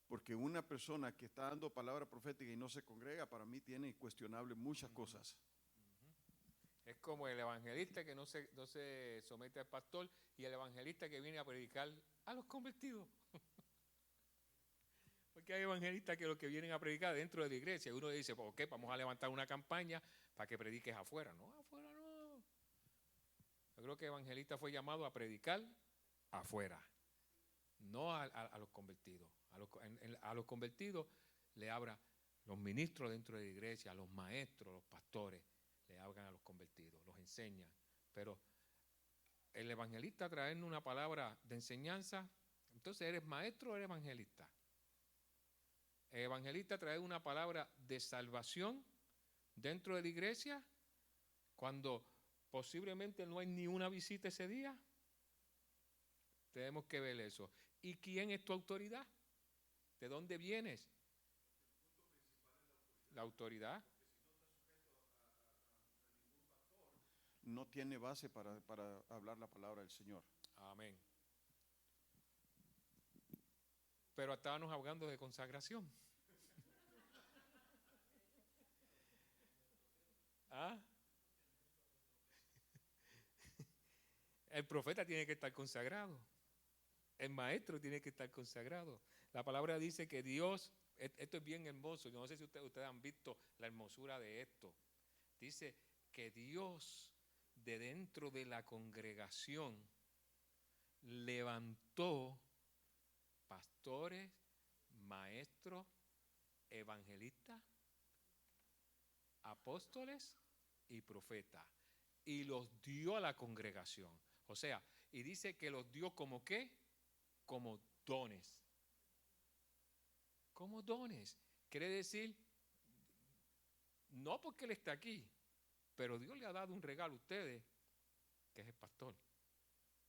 porque una persona que está dando palabra profética y no se congrega, para mí tiene cuestionable muchas cosas. Es como el evangelista que no se somete al pastor, y el evangelista que viene a predicar a los convertidos. Porque hay evangelistas que los que vienen a predicar dentro de la iglesia, y uno dice, pues, ok, vamos a levantar una campaña para que prediques afuera. No, afuera no. Yo creo que el evangelista fue llamado a predicar afuera, no a los convertidos. A los convertidos le habla los ministros dentro de la iglesia, los maestros, los pastores, le hablan a los convertidos, los enseñan. Pero el evangelista traernos una palabra de enseñanza, entonces ¿eres maestro o eres evangelista? El evangelista trae una palabra de salvación dentro de la iglesia cuando posiblemente no hay ni una visita ese día. Tenemos que ver eso. ¿Y quién es tu autoridad? ¿De dónde vienes? La autoridad. No tiene base para hablar la palabra del Señor. Amén. Pero estábamos hablando de consagración. ¿Ah? El profeta tiene que estar consagrado. El maestro tiene que estar consagrado. La palabra dice que Dios, esto es bien hermoso, yo no sé si ustedes han visto la hermosura de esto. Dice que Dios de dentro de la congregación levantó pastores, maestros, evangelistas, apóstoles y profetas, y los dio a la congregación. O sea, y dice que los dio como ¿qué? Como dones. Como dones. Quiere decir, no porque él está aquí, pero Dios le ha dado un regalo a ustedes, que es el pastor.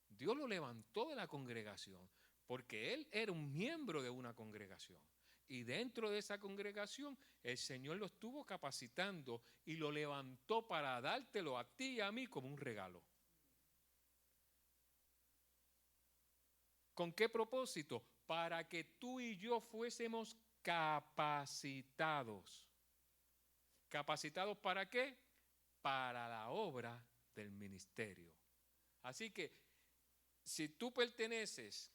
Dios lo levantó de la congregación, porque él era un miembro de una congregación. Y dentro de esa congregación, el Señor lo estuvo capacitando y lo levantó para dártelo a ti y a mí como un regalo. ¿Con qué propósito? Para que tú y yo fuésemos capacitados. ¿Capacitados para qué? Para la obra del ministerio. Así que, si tú perteneces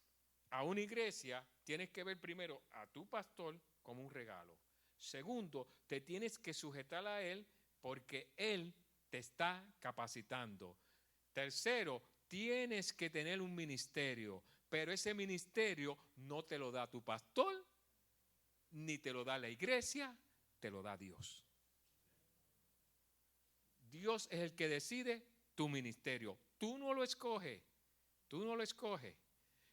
a una iglesia, tienes que ver primero a tu pastor como un regalo. Segundo, te tienes que sujetar a él porque él te está capacitando. Tercero, tienes que tener un ministerio, pero ese ministerio no te lo da tu pastor, ni te lo da la iglesia, te lo da Dios. Dios es el que decide tu ministerio. Tú no lo escoges. Tú no lo escoges.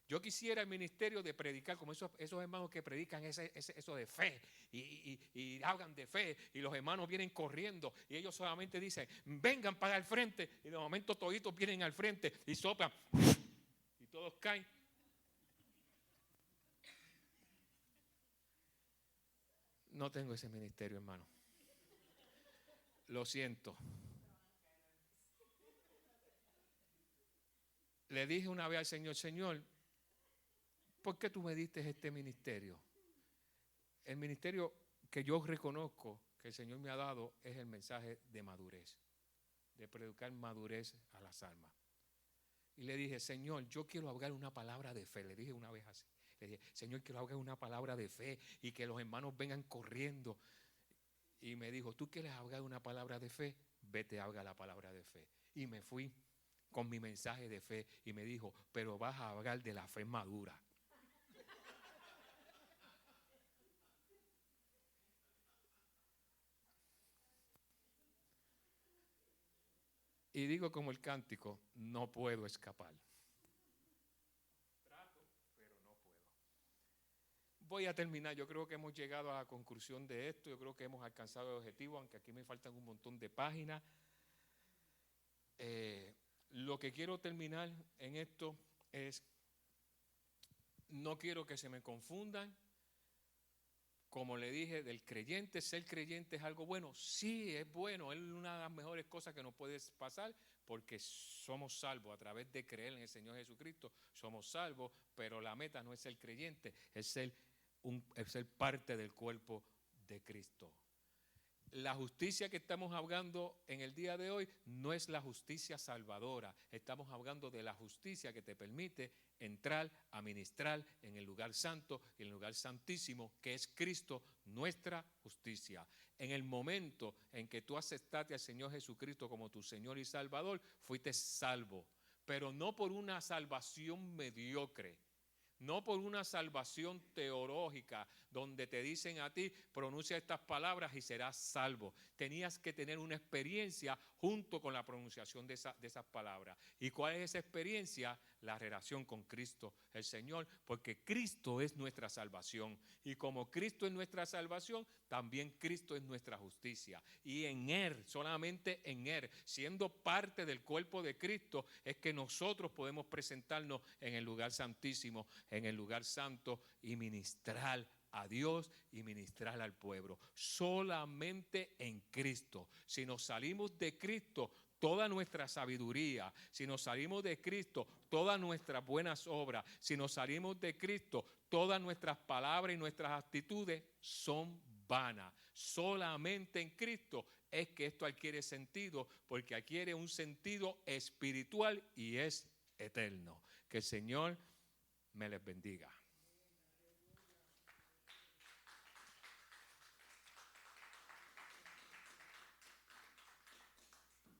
Yo quisiera el ministerio de predicar, como esos hermanos que predican eso de fe y hablan de fe, y los hermanos vienen corriendo y ellos solamente dicen, vengan para el frente, y de momento toditos vienen al frente y soplan y todos caen. No tengo ese ministerio, hermano. Lo siento. Le dije una vez al Señor, Señor, ¿por qué tú me diste este ministerio? El ministerio que yo reconozco que el Señor me ha dado es el mensaje de madurez, de predicar madurez a las almas. Y le dije, Señor, yo quiero hablar una palabra de fe. Le dije una vez así. Le dije, Señor, quiero hablar una palabra de fe y que los hermanos vengan corriendo. Y me dijo, ¿tú quieres hablar una palabra de fe? Vete, habla la palabra de fe. Y me fui con mi mensaje de fe y me dijo, pero vas a hablar de la fe madura. Y digo como el cántico, no puedo escapar. Trato, pero no puedo. Voy a terminar, yo creo que hemos llegado a la conclusión de esto, yo creo que hemos alcanzado el objetivo, aunque aquí me faltan un montón de páginas. Lo que quiero terminar en esto es, no quiero que se me confundan. Como le dije, del creyente, ser creyente es algo bueno. Sí, es bueno, es una de las mejores cosas que nos puede pasar porque somos salvos a través de creer en el Señor Jesucristo. Somos salvos, pero la meta no es ser creyente, es ser parte del cuerpo de Cristo. La justicia que estamos hablando en el día de hoy no es la justicia salvadora. Estamos hablando de la justicia que te permite entrar a ministrar en el lugar santo y en el lugar santísimo, que es Cristo, nuestra justicia. En el momento en que tú aceptaste al Señor Jesucristo como tu Señor y Salvador, fuiste salvo, pero no por una salvación mediocre. No por una salvación teológica donde te dicen a ti, pronuncia estas palabras y serás salvo. Tenías que tener una experiencia junto con la pronunciación de esas palabras. ¿Y cuál es esa experiencia? La relación con Cristo, el Señor, porque Cristo es nuestra salvación. Y como Cristo es nuestra salvación, también Cristo es nuestra justicia. Y en Él, solamente en Él, siendo parte del cuerpo de Cristo, es que nosotros podemos presentarnos en el lugar santísimo, en el lugar santo y ministrar a Dios y ministrar al pueblo. Solamente en Cristo. Si nos salimos de Cristo, toda nuestra sabiduría, si nos salimos de Cristo, todas nuestras buenas obras, si nos salimos de Cristo, todas nuestras palabras y nuestras actitudes son vanas. Solamente en Cristo es que esto adquiere sentido, porque adquiere un sentido espiritual y es eterno. Que el Señor me les bendiga.